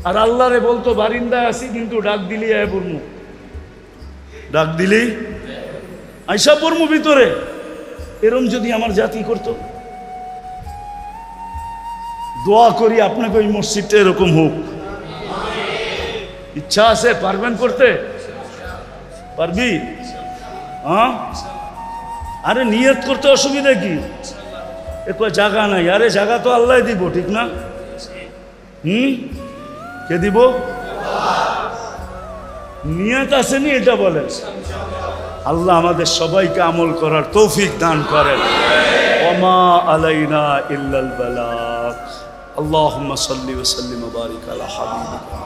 আর আল্লাহরে বলতো বারিন্দায় আসি, কিন্তু ডাক দিলেই আয় পড়মু, ডাক দিলেই আইসা পড়মু ভিতরে। এরম যদি আমার জাতি করতো, দোয়া করি আপনাকে ওই মসজিদটা এরকম হোক। ইচ্ছা আছে? পারবেন করতে? পারবি? আরে নিয়ত করতে অসুবিধা কি? জায়গা নাই। আরে জায়গা তো আল্লাহ দিব, ঠিক না? কে দিব? নিয়ত আসেনি এটা বলে। আল্লাহ আমাদের সবাইকে আমল করার তৌফিক দান করেন। ওমা আলাইনা ইল্লাল বালাগ। আল্লাহুম্মা সাল্লি ওয়া সাল্লিম ওয়া বারিক আলা হাবিবিকা।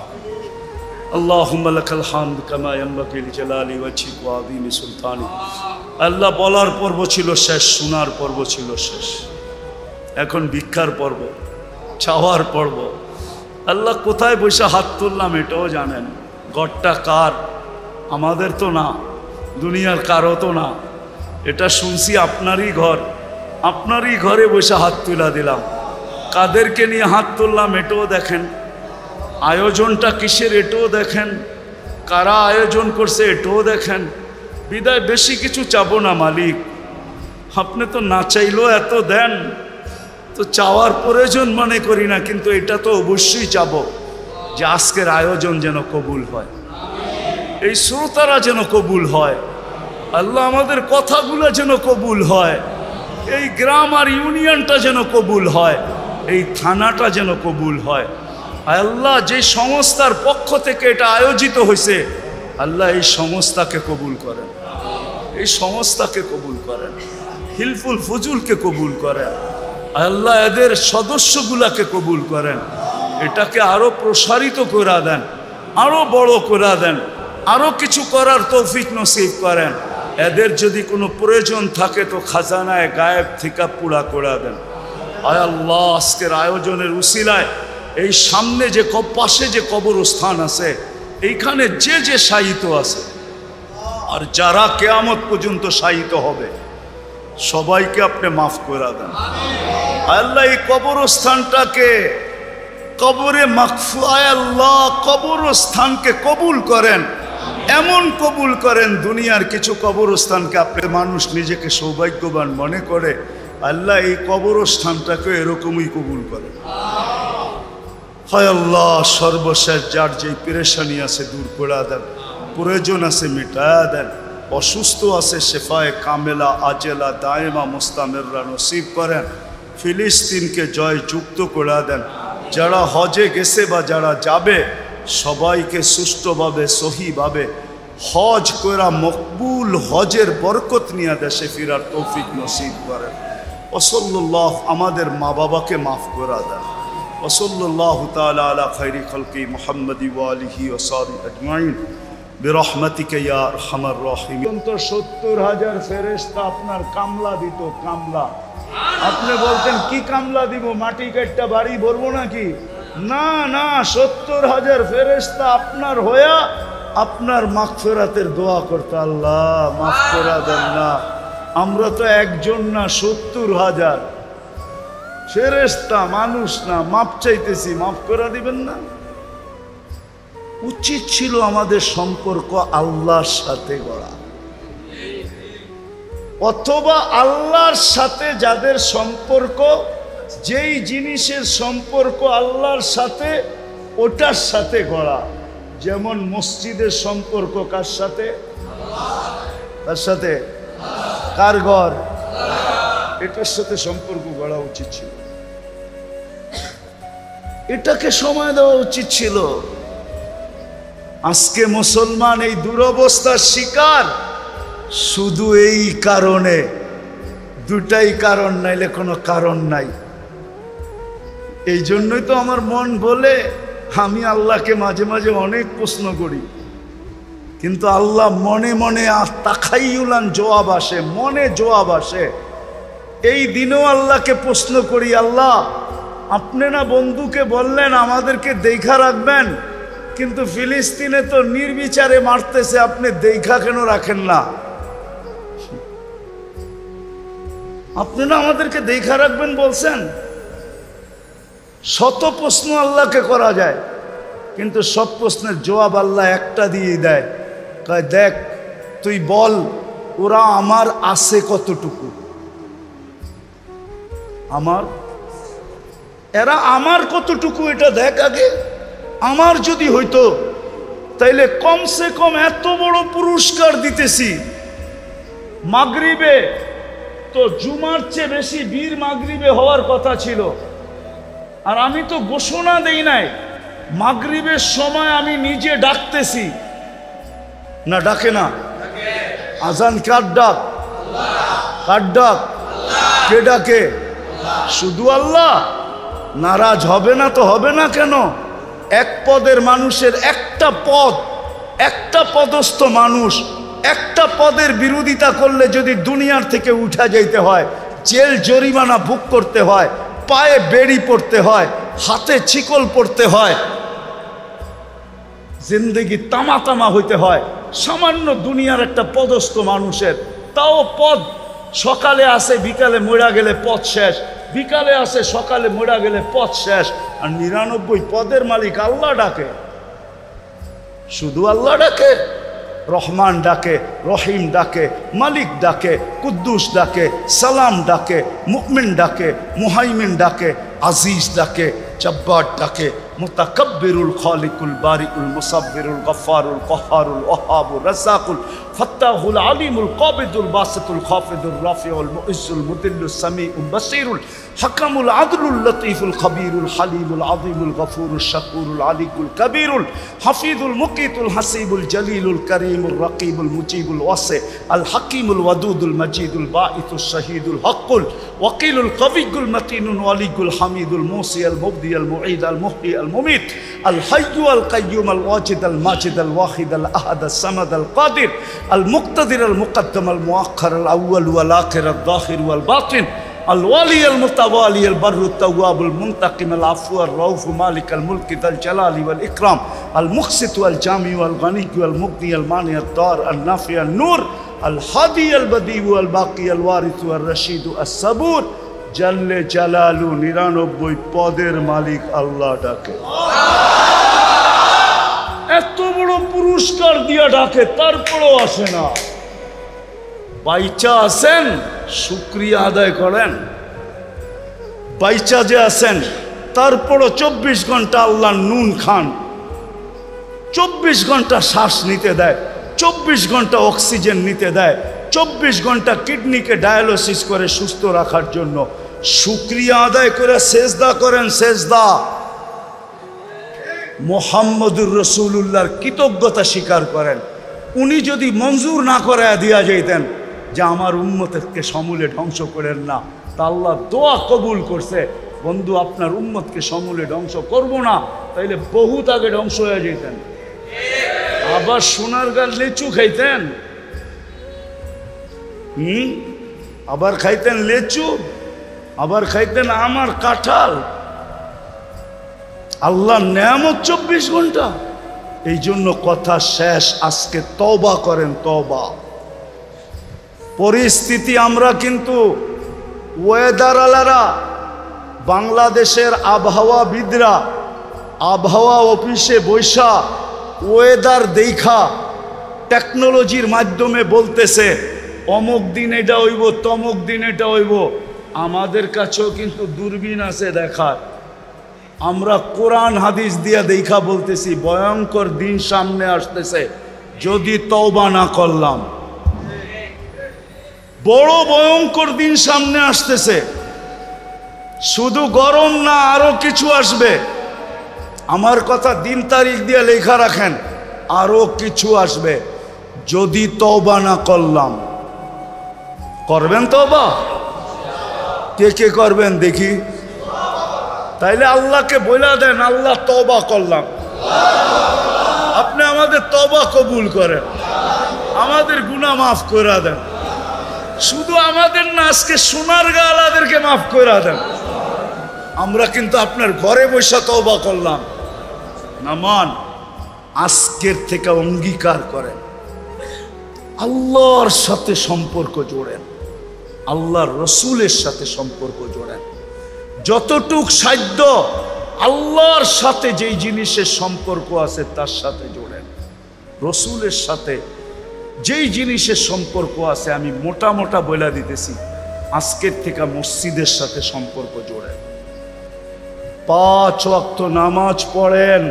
আল্লাহুম্মা লাকাল হামদ কামা ইয়ানবাগি লিজালালি ওয়াজহিক ওয়া আযীমি সুলতানিক। আল্লাহ বলার পর্ব ছিল শেষ, শোনার পর্ব ছিল শেষ। এখন ভিক্ষার পর্ব, চাওয়ার পর্ব। আল্লাহ কোথায় বসে হাত তুললাম এটাও জানেন। ঘরটা কার? আমাদের তো না, দুনিয়ার কারো তো না। এটা শুনছি আপনারই ঘর, আপনারই ঘরে বসে হাত তুলা দিলাম। কাদেরকে নিয়ে হাত তুললাম এটাও দেখেন, আয়োজনটা কিসের এটাও দেখেন, কারা আয়োজন করছে এটাও দেখেন। বিদায় বেশি কিছু চাবো না মালিক, আপনি তো না চাইলেও এত দেন, তো চাওয়ার প্রয়োজন মনে করি না, কিন্তু এটা তো অবশ্যই চাবো যে আজকের আয়োজন যেন কবুল হয়, এই শ্রোতারা যেন কবুল হয়, আল্লাহ আমাদের কথাগুলো যেন কবুল হয়, এই গ্রাম আর ইউনিয়নটা যেন কবুল হয়, এই থানাটা যেন কবুল হয়। আল্লাহ যে সংস্থার পক্ষ থেকে এটা আয়োজিত হয়েছে, আল্লাহ এই সংস্থাকে কবুল করেন, এই সংস্থাকে কবুল করেন, হিলফুল ফুজুলকে কবুল করেন, আল্লাহ এদের সদস্যগুলাকে কবুল করেন, এটাকে আরো প্রসারিত করে দেন, আরো বড় করে দেন, আরো কিছু করার তৌফিক নসিব করেন। এদের যদি কোনো প্রয়োজন থাকে তো খাজানায় গায়েব থেকে পুরা করে দেন। আয় আল্লাহ, আজকের আয়োজনের উসিলায় এই সামনে যে পাশে যে কবরস্থান আছে এইখানে যে যে শায়িত আছে আর যারা কিয়ামত পর্যন্ত শায়িত হবে সবাইকে আপনি মাফ করে দেন। আল্লাহ এই কবরস্থানটাকে কবরে মাগফু, আল্লাহ কবরস্থানকে কবুল করেন, এমন কবুল করেন দুনিয়ার কিছু কবরস্থানকে আপনি মানুষ নিজেকে সৌভাগ্যবান মনে করে, আল্লাহ এই কবরস্থানটাকে এরকমই কবুল করেন। হায় আল্লাহ, সর্বশেষ যার যেই পেরেশানি আছে দূর করে দেন, প্রয়োজন আছে মিটায়া দেন, অসুস্থ আছে শেফায়ে কামেলা আজেলা দায়েমা মুস্তামেররা নসিব করেন। ফিলিস্তিনকে জয় যুক্ত করে দেন। যারা হজে গেছে বা যারা যাবে সবাইকে সুষ্ঠুভাবে সহিভাবে হজ করা মকবুল হজের বরকত নিয়ে দেশে ফিরার তৌফিক নসিব করেন। ওসল্লাল্লাহ, আমাদের মা বাবাকে মাফ করে দেন। ওসল্লাল্লাহু তাআলা আলা খায়রি খালকি মুহাম্মাদি ওয়া আলিহি ওয়া সাহবিহি আজমাইন বিরহমাতিকা ইয়া আরহামার রাহিমিন। ৭০,০০০ ফেরেশতা আপনার কামলা দিত, কামলা। আপনি বলতেন কি কামলা দিব, মাটি কাটটা বাড়ি ভরবো নাকি? না না, ৭০,০০০ ফেরেশতা আপনার হইয়া আপনার মাগফিরাতের দোয়া করতে, আল্লাহ মাফ করে দেন না। আমরা তো একজন না, ৭০,০০০ ফেরেশতা, মানুষ না, মাপ চাইতেছি, মাফ করে দিবেন না? উচিত ছিল আমাদের সম্পর্ক আল্লাহর সাথে গড়া, অথবা আল্লাহর সাথে যাদের সম্পর্ক, যেই জিনিসের সম্পর্ক আল্লাহর সাথে ওটার সাথে গড়া। যেমন মসজিদের সম্পর্ক কার সাথে? কার সাথে? কার ঘর? এটার সাথে সম্পর্ক গড়া উচিত ছিল, এটাকে সময় দেওয়া উচিত ছিল। আজকে মুসলমান এই দুরবস্থার শিকার শুধু এই কারণে, দুটাই কারণ, নাইলে কোনো কারণ নাই। এই জন্যই তো আমার মন বলে আমি আল্লাহকে মাঝে মাঝে অনেক প্রশ্ন করি, কিন্তু আল্লাহ মনে মনে তাখাইয়ুলান জবাব আসে, মনে জবাব আসে। এই দিনেও আল্লাহকে প্রশ্ন করি, আল্লাহ আপনি না বন্ধুকে বললেন আমাদেরকে দেখা রাখবেন, কিন্তু ফিলিস্তিনে তো নির্বিচারে মারতেছে, আপনি দেখা কেন রাখেন না? আপনি না আমাদেরকে দেখা রাখবেন বলছেন। শত প্রশ্ন আল্লাহকে করা যায়, কিন্তু সব প্রশ্নের জবাব আল্লাহ একটা দিয়ে দেয়, কয় দেখ তুই বল ওরা আমার আছে কতটুকু, আমার এরা আমার কতটুকু এটা দেখ আগে। আমার যদি হইতো তাইলে কমসে কম এত বড় পুরস্কার দিতেছি। মাগরিবে তো জুমার চেয়ে বেশি বীর মাগরিবে হওয়ার কথা ছিল, আর আমি তো ঘোষণা দেই নাই। মাগরিবের সময় আমি নিজে ডাকতেছি না, ডাকে না? আজান কার ডাক? কার ডাক? কে ডাকে? শুধু আল্লাহ। নারাজ হবে না তো হবে না কেন? এক পদের মানুষের একটা পদ, একটা পদস্থ মানুষ একটা পদের বিরোধিতা করলে যদি দুনিয়ার থেকে উঠা যাইতে হয়, জেল জরিমানা ভোগ করতে হয়, পায়ে বেড়ি পড়তে হয়, হাতে চিকল পড়তে হয়, জিন্দেগি তামা তামা হইতে হয় সামান্য দুনিয়ার একটা পদস্থ মানুষের, তাও পদ সকালে আসে বিকালে মরা গেলে পদ শেষ, বিকালে আসে সকালে মরা গেলে পদ শেষ। আর 99 পদের মালিক আল্লাহ ডাকে, শুধু আল্লাহ ডাকে। রহমান ডাকে, রহিম ডাকে, মালিক ডাকে, কুদ্দুস ডাকে, সালাম ডাকে, মুমিন ডাকে, মুহাইমিন ডাকে, আজিজ ডাকে, জব্বার ডাকে, মুতাকাব্বিরুল খালিকুল বারিকুল মুসাব্বিরুল গফফারুল কহ্হারুল ওয়াহাবুর রাজ্জাকুল ফাত্তাহুল আলিমুল কাবিদুল বাসিতুল খাফিদুর রাফিউল মুইজ্জুল মুদিল্লুস সামিউল বাসীরুল হাকামুল আদলুল লতীফুল খবীরুল হালিমুল আযীমুল গফুরুশ শাকুরুল আলিকুল কবীরুল হাফিজুল মুকিতুল হাসিবুল জলিলুল করিমুল রকিবুল মুজিবুল ওয়াসি আল হাকিমুল ওয়াদুদুল মজিদুল বাঈতুশ শহীদুল হকুল ওয়াকিলুল কবিয়ুল মতিনুল ওয়ালিগুল হামিদুল মুসি আল মুবদি আল মুঈদ আল মুহয়ি আল মুমিত আল হাইয়্যু আল কাইয়্যুম আল ওয়াজিদ আল মাজিদ আল ওয়াহিদ আল আহাদ আল সামাদ আল কাদির আল মুক্তাদির আল মুকদ্দম আল মুআখ্খার আল আউয়াল ওয়াল আখির আল যাহির ওয়াল বাতিন الوالي المتوالي البر التواب المنتقم العفو الرؤوف مالك الملك ذا الجلال والإكرام المقسط والجامع والغني والمغني المانع الضار النافع النور الهادي البديع والباقي الوارث والرشيد الصبور جل جلاله 99 পদের মালিক আল্লাহ ডাকে এত বড় পুরস্কার দিয়া ডাকে তারপরও আসে না বাইচা আছেন শুকরিয়া আদায় করেন বাইচা যে আছেন তারপরও 24 ঘন্টা আল্লাহ নুন খান 24 ঘন্টা শ্বাস নিতে দেয় 24 ঘন্টা অক্সিজেন নিতে দেয় 24 ঘন্টা কিডনিকে ডায়ালিসিস করে সুস্থ রাখার জন্য শুকরিয়া আদায় করে সেজদা করেন সেজদা মুহাম্মদুর রাসূলুল্লাহর কৃতজ্ঞতা স্বীকার করেন উনি যদি মঞ্জুর না করে দিয়া যাইতেন যে আমার উম্মতকে সমূলে ধ্বংস করেন না তা আল্লাহ দোয়া কবুল করছে বন্ধু আপনার উম্মতকে সমূলে ধ্বংস করব না তাইলে বহুত আগে ধ্বংস হয়ে যেতেন আবার সোনার গাল লিচু খাইতেন আবার খাইতেন লিচু আবার খাইতেন আমার কাঁঠাল আল্লাহ নেয়ামত 24 ঘন্টা এই জন্য কথা শেষ আজকে তওবা করেন তওবা পরিস্থিতি আমরা কিন্তু ওয়েদার আলারা বাংলাদেশের আবহাওয়াবিদরা আবহাওয়া অফিসে বৈশা ওয়েদার দেখা টেকনোলজির মাধ্যমে বলতেছে অমুক দিন এটা হইব তমুক দিন এটা হইব আমাদের কাছেও কিন্তু দূরবীন আছে দেখার আমরা কোরআন হাদিস দিয়া দেখা বলতেছি ভয়ঙ্কর দিন সামনে আসতেছে যদি তওবা না করলাম বড় ভয়ঙ্কর দিন সামনে আসতেছে শুধু গরম না আরো কিছু আসবে আমার কথা দিন তারিখ দিয়ে লেখা রাখেন আরো কিছু আসবে যদি তওবা না করলাম করবেন তওবা কে কে করবেন দেখি তাইলে আল্লাহকে বইলা দেন আল্লাহ তওবা করলাম আপনি আমাদের তওবা কবুল করেন আমাদের গুনাহ মাফ করে দেন শুধু আমাদের না আজকে সোনার গালাদেরকে মাফ করে দেন আমরা কিন্তু আপনার ঘরে বসে তওবা করলাম নামান আজকের থেকে অঙ্গীকার করেন আল্লাহর সাথে সম্পর্ক জোড়েন আল্লাহর রসুলের সাথে সম্পর্ক জোড়েন যতটুক সাধ্য আল্লাহর সাথে যেই জিনিসের সম্পর্ক আছে তার সাথে জোড়েন রসুলের সাথে যেই জিনিসের সম্পর্ক আছে আমি মোটা মোটা বলে দিতেছি আজকের থেকে মসজিদের সাথে সম্পর্ক জোড়েন 5 ওয়াক্ত নামাজ পড়েন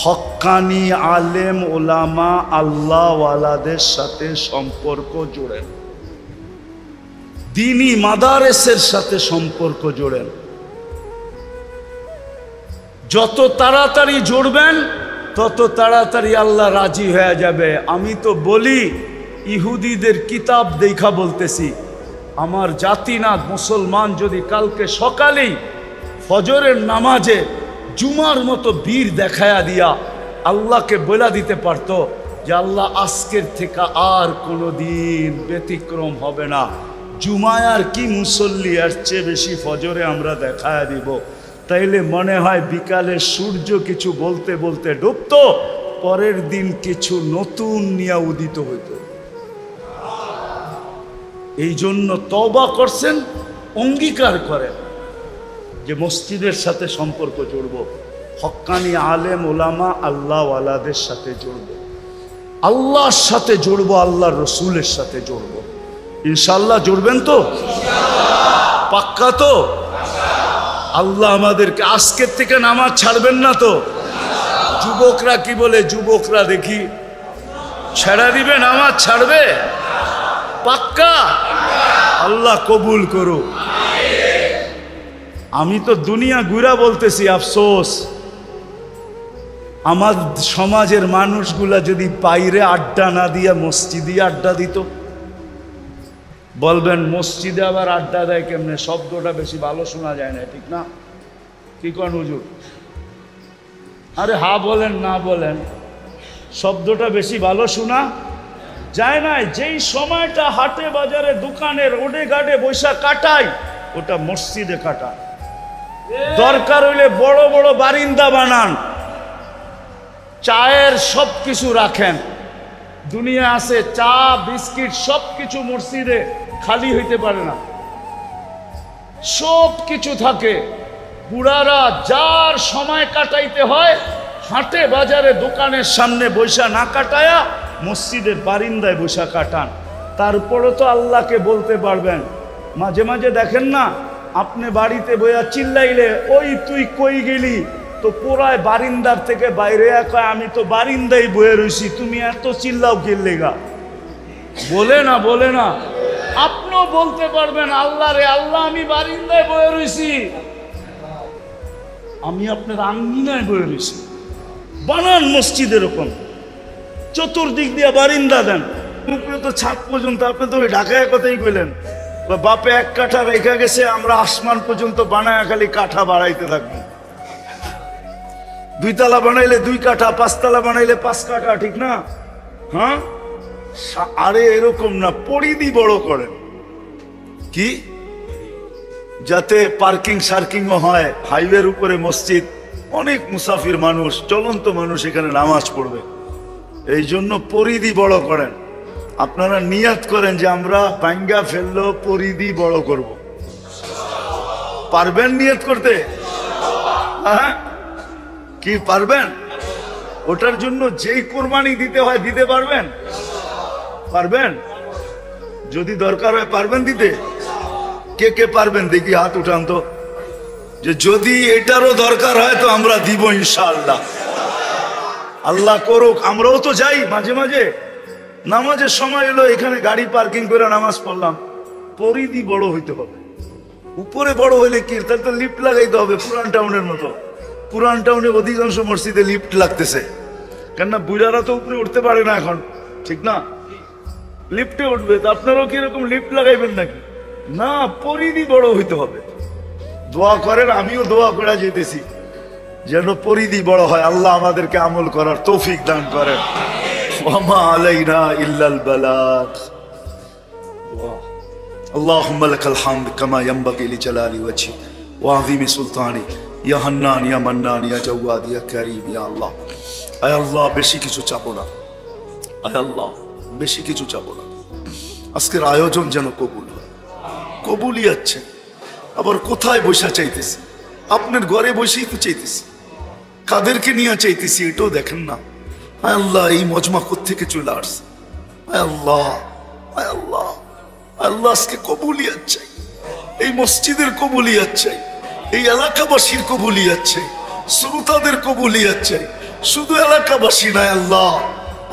হক্কানি আলেম ওলামা আল্লাহওয়ালাদের সাথে সম্পর্ক জোড়েন দ্বীনি মাদারেসের সাথে সম্পর্ক জোড়েন যত তাড়াতাড়ি জুড়বেন তত তাড়াতাড়ি আল্লাহ রাজি হয়ে যাবে আমি তো বলি ইহুদিদের কিতাব দেখা বলতেছি আমার জাতিনাথ মুসলমান যদি কালকে সকালেই ফজরের নামাজে জুমার মতো বীর দেখায়া দিয়া আল্লাহকে বলে দিতে পারতো যে আল্লাহ আজকের থেকে আর কোনো দিন ব্যতিক্রম হবে না জুমায় আর কি মুসল্লি এর চেয়ে বেশি ফজরে আমরা দেখায়া দিব তাইলে মনে হয় বিকালে সূর্য কিছু বলতে বলতে ডুবতো পরের দিন কিছু নতুন নিয়ে উদিত হইত এই জন্য তওবা করছেন অঙ্গীকার করেন যে মসজিদের সাথে সম্পর্ক জুড়ব হক্কানি আলেম ওলামা আল্লাহওয়ালাদের সাথে জুড়ব আল্লাহর সাথে জুড়ব আল্লাহর রসুলের সাথে জুড়ব ইনশাআল্লাহ জুড়বেন তো পাক্কা তো আল্লাহ আমাদেরকে আজকের থেকে নামাজ ছাড়বেন না তো যুবকরা কি বলে যুবকরা দেখি ছেড়ে দিবে, নামাজ ছাড়বে? পাক্কা? আল্লাহ কবুল করো। আমি তো দুনিয়া ঘুরা বলতেছি, আফসোস আমার সমাজের মানুষগুলা যদি বাইরে আড্ডা না দিয়া মসজিদে আড্ডা দিত। বলবেন মসজিদে আবার আড্ডা দেয় কেমনে? শব্দটা বেশি ভালো শোনা যায় না, ঠিক না? কি কোন হুজুর? আরে হা বলেন না বলেন, শব্দটা বেশি ভালো শোনা যায় না। যেই সময়টা হাটে বাজারে দোকানে রোডে ঘাটে বৈশা কাটাই, ওটা মসজিদে কাটায়। দরকার হইলে বড় বড় বারিন্দা বানান, চায়ের সব কিছু রাখেন। দুনিয়া আছে চা বিস্কিট সব কিছু মসজিদে খালি হইতে পারে না, সব কিছু থাকে। বুড়ারা যার সময় কাটাইতে হয় হাটে বাজারে দোকানের সামনে বৈশা না কাটায়া মসজিদের বারিন্দায় বৈশা কাটান। তারপরও তো আল্লাহকে বলতে পারবেন। মাঝে মাঝে দেখেন না, আপনি বাড়িতে বইয়া চিল্লাইলে ওই তুই কই গেলি, তো পুরায় বারিন্দার থেকে বাইরে কয় আমি তো বারিন্দায় বয়ে রইছি, তুমি এত চিল্লাও গেলেগা? বলে না, বলে না? আপনিও বলতে পারবেন আল্লাহ রে আল্লাহ আমি বারিন্দায় বয়ে রইছি, আমি আপনার আঙ্গিনায় বয়ে রইছি। বানান মসজিদ এরকম, চতুর্দিক দিয়ে বারিন্দা দেন, উপরে তো ছাদ পর্যন্ত। আপনি তো ওই ঢাকায় কথাই কইলেন, বাপে এক কাঠা রেখা গেছে, আমরা আসমান পর্যন্ত বানায় খালি কাঠা বাড়াইতে থাকবো। 2 তলা বানাইলে 2 কাঠা, 5 তলা বানাইলে 5 কাঠা, ঠিক না? হ্যাঁ, আরে এরকম না, পরিধি বড় করেন। কি যাতে পার্কিং সার্কিংও হয়, হাইওয়ের উপরে মসজিদ, অনেক মুসাফির মানুষ, চলন্ত মানুষ এখানে নামাজ পড়বে, এই জন্য পরিধি বড় করেন। আপনারা নিয়াত করেন যে আমরা ভাঙ্গা ফেললো পরিধি বড় করব। পারবেন নিয়াত করতে? হ্যাঁ, কি পারবেন? ওটার জন্য যেই কোরবানি দিতে হয় দিতে পারবেন? পারবেন? যদি দরকার হয় পারবেন দিতে? কে কে পারবেন দেখি হাত উঠান তো, যে যদি এটারও দরকার হয় তো আমরা দিব ইনশাআল্লাহ। আল্লাহ করুক। আমরাও তো যাই মাঝে মাঝে, নামাজের সময় এলো এখানে গাড়ি পার্কিং করে নামাজ পড়লাম, পরিধি বড় হইতে হবে। উপরে বড় হইলে কি, তাহলে তো লিফট লাগাইতে হবে পুরান টাউনের মতো। পুরান টাউনে অধিকাংশ মসজিদে লিফট লাগতেছে, কেননা বুড়ারা তো উপরে উঠতে পারে না এখন, ঠিক না? লিফটে উঠবে, তো আপনারাও কি এরকম লিফট লাগাইবেন নাকি? না, পরিধি বড় হইতে হবে। দোয়া করেন, আমিও দোয়া করে যেতেছি যেন পরিধি বড় হয়। আল্লাহ আমাদেরকে আমল করার তৌফিক দান করেন। ওয়ামা আলাইনা ইল্লাল বালাগ। আল্লাহুম্মা লাকাল হামদ কামা ইয়ানবাগি লিজালালি ওয়াজহিক ওয়া আযীমি সুলতানিক ইয়া হান্নান ইয়া মান্নান ইয়া জাওয়াদ ইয়া কারীম ইয়া আল্লাহ। আয় আল্লাহ, বেশি কিছু চাবো না, আয় আল্লাহ বেশি কিছু চাবো না। আজকের আয়োজন যেন কবুল হয়। কবুলই আছে, আবার কোথায় বসা চাইতেছি? আপনার ঘরে বসেই তো চাইতেছি, কাদেরকে নিয়ে চাইতেছি এটাও দেখেন না। আয় আল্লাহ, এই মজমা কোত্থেকে চলে আসছে? আয় আল্লাহ, আয় আল্লাহ, আল্লাহ আজকে কবুলিয়াত চাই, এই মসজিদের কবুলিয়াত চাই, এই এলাকাবাসীর কবুলিয়াত চাই, শ্রোতাদের কবুলিয়াত চাই। শুধু এলাকাবাসী নয় আল্লাহ,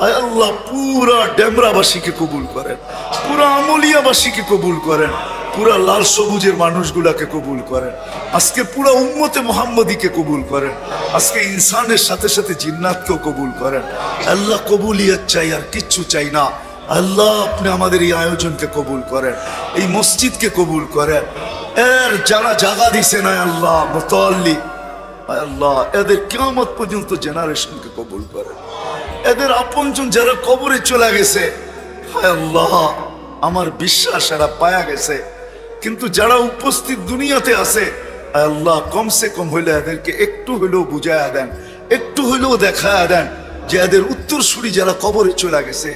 আয় আল্লাহ পুরা ডেমরাবাসীকে কবুল করেন, পুরা আমলিয়াবাসীকে কবুল করেন, পুরা লাল সবুজের মানুষগুলাকে কবুল করেন, আজকে পুরা উম্মতে মুহাম্মদীকে কবুল করেন, আজকে ইনসানের সাথে সাথে জিন্নাতকেও কবুল করেন। আল্লাহ কবুলিয়াত চাই, আর কিচ্ছু চাই না। আল্লাহ আপনি আমাদের এই আয়োজনকে কবুল করেন, এই মসজিদকে কবুল করেন, এর যারা জায়গা দিছেন আয় আল্লাহ মুতাল্লি, আয় আল্লাহ এদের কিয়ামত পর্যন্ত জেনারেশনকে কবুল করেন। এদের আপনজন যারা কবরে চলে গেছে, হায় আল্লাহ আমার বিশ্বাস এরা পায়া গেছে, কিন্তু যারা উপস্থিত দুনিয়াতে আছে আয় আল্লাহ কমসে কম হইলে এদেরকে একটু হইলেও বুঝায়া দেন, একটু হইলেও দেখায়া দেন যে এদের উত্তরসূরি যারা কবরে চলে গেছে,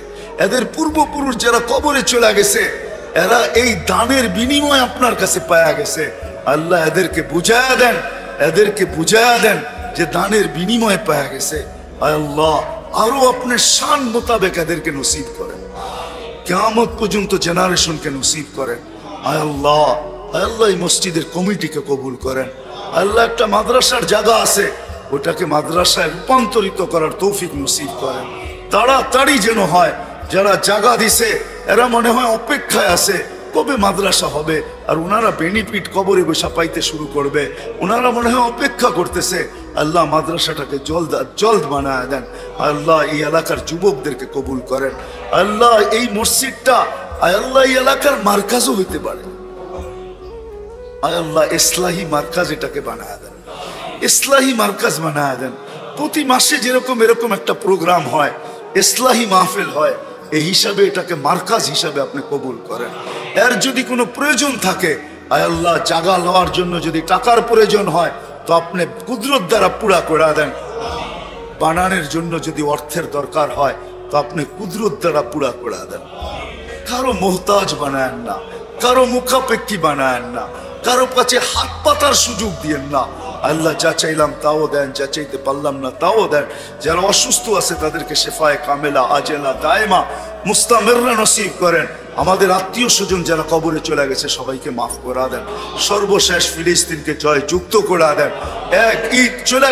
এদের পূর্বপুরুষ যারা কবরে চলে গেছে, এরা এই দানের বিনিময় আপনার কাছে পায়া গেছে। আল্লাহ এদেরকে বুঝায়া দেন, এদেরকে বুঝায়া দেন যে দানের বিনিময়ে পায়া গেছে। আয় আল্লাহ আরো আপনার শান মোতাবেক এদেরকে নসিব করেন, কিয়ামত পর্যন্ত জেনারেশনকে নসিব করেন। আয় আল্লাহ, আয় আল্লাহ এই মসজিদের কমিটিকে কবুল করেন। আল্লাহ একটা মাদ্রাসার জায়গা আছে, ওটাকে মাদ্রাসায় রূপান্তরিত করার তৌফিক নসিব করেন, তাড়াতাড়ি যেন হয়। যারা জায়গা দিছে এরা মনে হয় অপেক্ষায় আছে কবে মাদ্রাসা হবে, আর ওনারা বেনিফিট কবরে বসা পাইতে শুরু করবে। ওনারা মনে হয় অপেক্ষা করতেছে। আল্লাহ মাদ্রাসাটাকে জলদ বানায় দেন। আল্লাহ এই এলাকার যুবকদেরকে কবুল করেন। আল্লাহ এই মসজিদটা আল্লাহ এই এলাকার মার্কাজও হইতে পারে। আল্লাহ ইসলাহি মার্কাজ এটাকে বানায় দেন, ইসলাহি মার্কাজ বানায় দেন। প্রতি মাসে যেরকম এরকম একটা প্রোগ্রাম হয়, ইসলাহি মাহফিল হয়, এই হিসাবে এটাকে মার্কাজ হিসাবে আপনি কবুল করেন। এর যদি কোনো প্রয়োজন থাকে, আয় আল্লাহ জায়গা লওয়ার জন্য যদি টাকার প্রয়োজন হয় তো আপনি কুদরত দ্বারা পুরা করে দেন। বানানোর জন্য যদি অর্থের দরকার হয় তো আপনি কুদরত দ্বারা পুরা করে দেন। কারো মোহতাজ বানায়েন না, কারো মুখাপেক্ষী বানায়েন না, কারো কাছে হাত পাতার সুযোগ দিয়েন না। আল্লাহ যা চাইলাম তাও দেন, যা চাইতে পারলাম না তাও দেন। যারা অসুস্থ আছে তাদেরকে শেফায়ে কামেলা আজেলা দায়মা মুস্তামিররা নসিব করেন। আমাদের আত্মীয় স্বজন যারা কবরে চলে গেছে সবাইকে মাফ করে দেন। সর্বশেষ ফিলিস্তিনকে জয় যুক্ত করে দেন। এক ঈদ চলে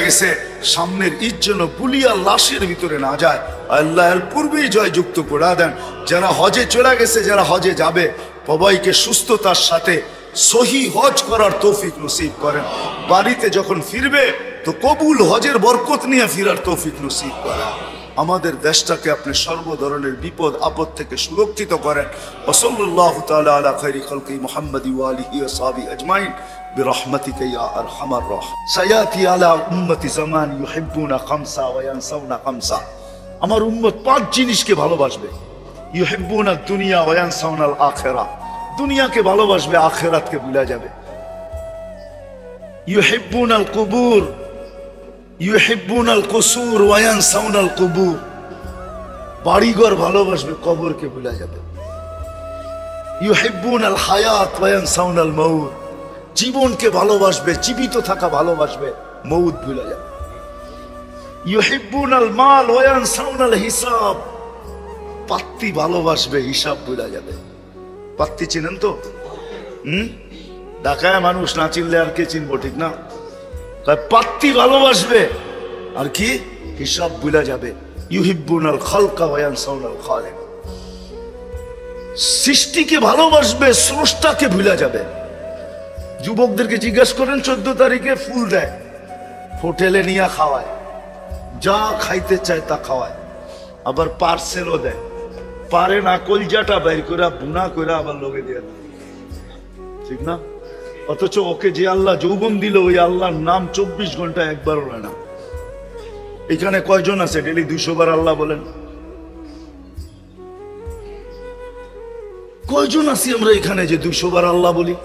গেছে, সামনের ঈদ যেন গুলিয়া লাশের ভিতরে না যায়। আল্লাহ এর পূর্বেই জয় যুক্ত করে দেন। যারা হজে চলে গেছে, যারা হজে যাবে, সবাইকে সুস্থতার সাথে সহি হজ করার তৌফিক নসিব করেন। বাড়িতে যখন ফিরবে তো কবুল হজের বরকত নিয়ে ফিরার তৌফিক নসিব করেন। আমাদের দেশটাকে আপনি সর্ব ধরনের বিপদ আপদ থেকে সুরক্ষিত করেন। ওয়াসাল্লাল্লাহু তাআলা আলা খায়রি খালকি মুহাম্মাদি ওয়া আলিহি ওয়া সাহবিহি আজমাইন বিরহমাতিকা ইয়া আরহামার রাহিম। সায়াতি আলা উম্মতি জামান ইউহিব্বুনা খামসা ওয়া ইয়ানসাউনা খামসা। আমার উম্মত পাঁচ জিনিসকে ভালোবাসবে। ইউহিব্বুনা দুনিয়া ওয়া ইয়ানসাউনাল আখিরাহ। দুনিয়াকে ভালোবাসবে, আখিরাতকে ভুলে যাবে। ইউহিব্বুনাল কুবুর ইউহিব্বুনাল কুসুর ওয়া ইয়ানসাউনাল কুবুর। বাড়িঘর ভালোবাসবে, কবরকে ভুলে যাবে। ইউহিব্বুনাল হায়াত ওয়া ইয়ানসাউনাল মাউত। জীবনকে ভালোবাসবে, জীবিত থাকা ভালোবাসবে, মউত ভুলে যাবে। ইউহিব্বুনাল মাল ওয়া ইয়ানসাউনাল হিসাব। পাত্তি ভালোবাসবে, হিসাব ভুলে যাবে। পাত্তি চিনেন তো? ঢাকায় মানুষ না চিনলে আর কে চিনবো, ঠিক না? পাত্তি ভালোবাসবে আর কি হিসাব ভুলে যাবে। ইউহিব্বুনাল খালকা ওয়া ইয়ানসাউনাল খালিক। সৃষ্টিকে ভালোবাসবে, স্রষ্টাকে ভুলে যাবে। যুবকদেরকে জিজ্ঞেস করেন 14 তারিখে ফুল দেয়, হোটেলে নিয়ে খাওয়ায়, যা খাইতে চায় তা খাওয়ায়, আবার পার্সেলও দেয়। পারে না কলজাটা বের করে বুনা করে আবার লোকে দিয়ে দেয়, ঠিক না? অথচ ওকে যে আল্লাহ যৌবন দিল, ওই আল্লাহর নাম 24 ঘন্টা একবারও হয় না। এখানে কয়জন আছে ডেলি 200 বার আল্লাহ বলেন? কয়জন আছি আমরা এখানে যে 200 বার আল্লাহ বলি?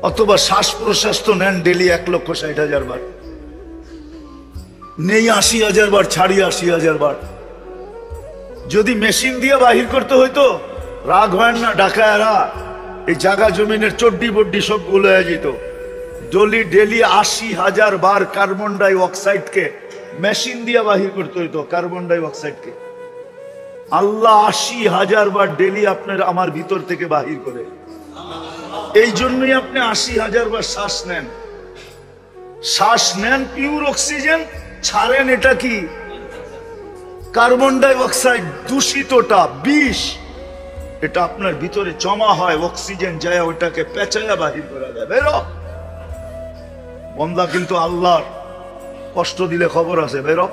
অথবা শ্বাস প্রশ্বাস তো নেন ডেলি 1,60,000 বার, নেই 80,000 বার, ছাড়ি 80,000 বার। যদি মেশিন দিয়ে বাহির করতে হইতো, রাগ হয় না ঢাকায়রা, এই জায়গা জমিনের চড্ডি বড্ডি সব গুলো হয়ে যেত। ডেলি 80,000 বার কার্বন ডাই অক্সাইডকে মেশিন দিয়ে বাহির করতে হইতো। কার্বন ডাই অক্সাইডকে আল্লাহ 80,000 বার ডেলি আপনার আমার ভিতর থেকে বাহির করে। এই জন্যই আপনি 80,000 বার শ্বাস নেন পিওর অক্সিজেন, ছাড়েন এটা কি কার্বন ডাই অক্সাইড, দূষিতটা বিষ। এটা আপনার ভিতরে জমা হয়, অক্সিজেন যায় ওটাকে পেঁচায়া বাহির করা যায়। বেরো বন্দা, কিন্তু আল্লাহর কষ্ট দিলে খবর আছে, বেরো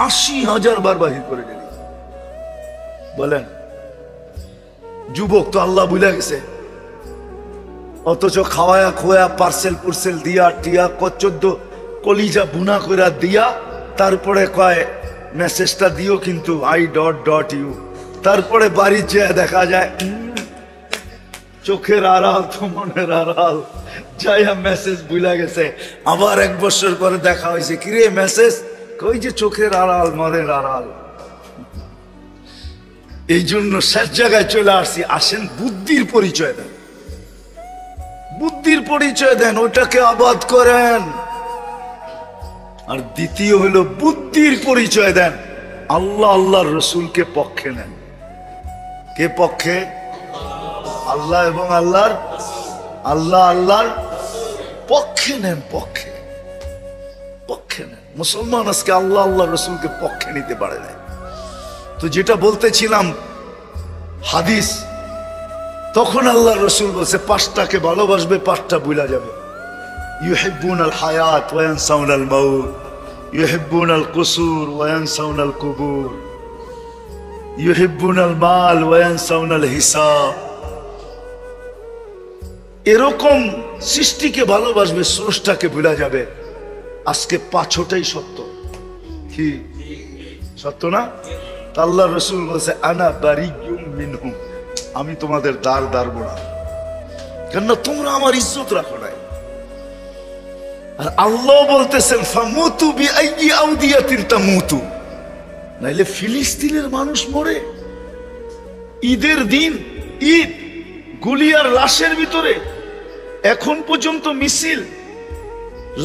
80,000 বার বাহির করে দিলি। বলেন যুবক তো আল্লাহ ভুলে গেছে, অথচ খাওয়ায়া খোয়া পার্সেল পুরসেল দিয়া টিয়া 14 কলিজা বুনা করে দিয়া তারপরে কয় মেসেজটা দিও কিন্তু I.U। তারপরে বাড়ি যেয়ে দেখা যায় চোখের আড়াল তো মনের আড়াল, যাইয়া মেসেজ ভুলে গেছে। আবার 1 বছর পরে দেখা হয়েছে, কিরে মেসেজ কই? যে চোখের আড়াল মনের আড়াল। এই জন্য শেষ জায়গায় চলে আসছি। আসেন বুদ্ধির পরিচয় দেন, বুদ্ধির পরিচয় দেন, ওটাকে আবাদ করেন। আর দ্বিতীয় হলো বুদ্ধির পরিচয় দেন, আল্লাহ আল্লাহর রসুলকে পক্ষে নেন। কে পক্ষে? আল্লাহ এবং আল্লাহর পক্ষে নেন, পক্ষে নেন। মুসলমান আজকে আল্লাহ আল্লাহ রসুলকে পক্ষে নিতে পারে না। তো যেটা বলতেছিলাম হাদিস, তখন আল্লাহ রসুল বলছে পাঁচটাকে ভালোবাসবে, পাঁচটা ভুলা যাবে। ইউহিব্বুনাল হায়াত ওয়া ইয়ানসাউনাল মাউত, ইউহিব্বুনাল কুসুর ওয়া ইয়ানসাউনাল কুবুর, ইউহিব্বুনাল মাল ওয়া ইয়ানসাউনাল হিসাব। এরকম সৃষ্টিকে ভালোবাসবে, স্রষ্টাকে ভুলা যাবে। আজকে পাঁচটাই সত্য। কি সত্য না? আল্লাহ রসুল বলছে আনা বারিয়ুম মিনহুম, আমি তোমাদের দ্বার দাঁড়ব না, কেননা তোমরা আমার ইজ্জত রাখো নাই। আর আল্লাহ বলতেছেন ফামুতু বিআইয়ি আউদিয়াতিন তামুতু, নাইলে ফিলিস্তিনের মানুষ মরে। ঈদের দিন, ঈদ, গুলিয়ার লাশের ভিতরে এখন পর্যন্ত মিছিল,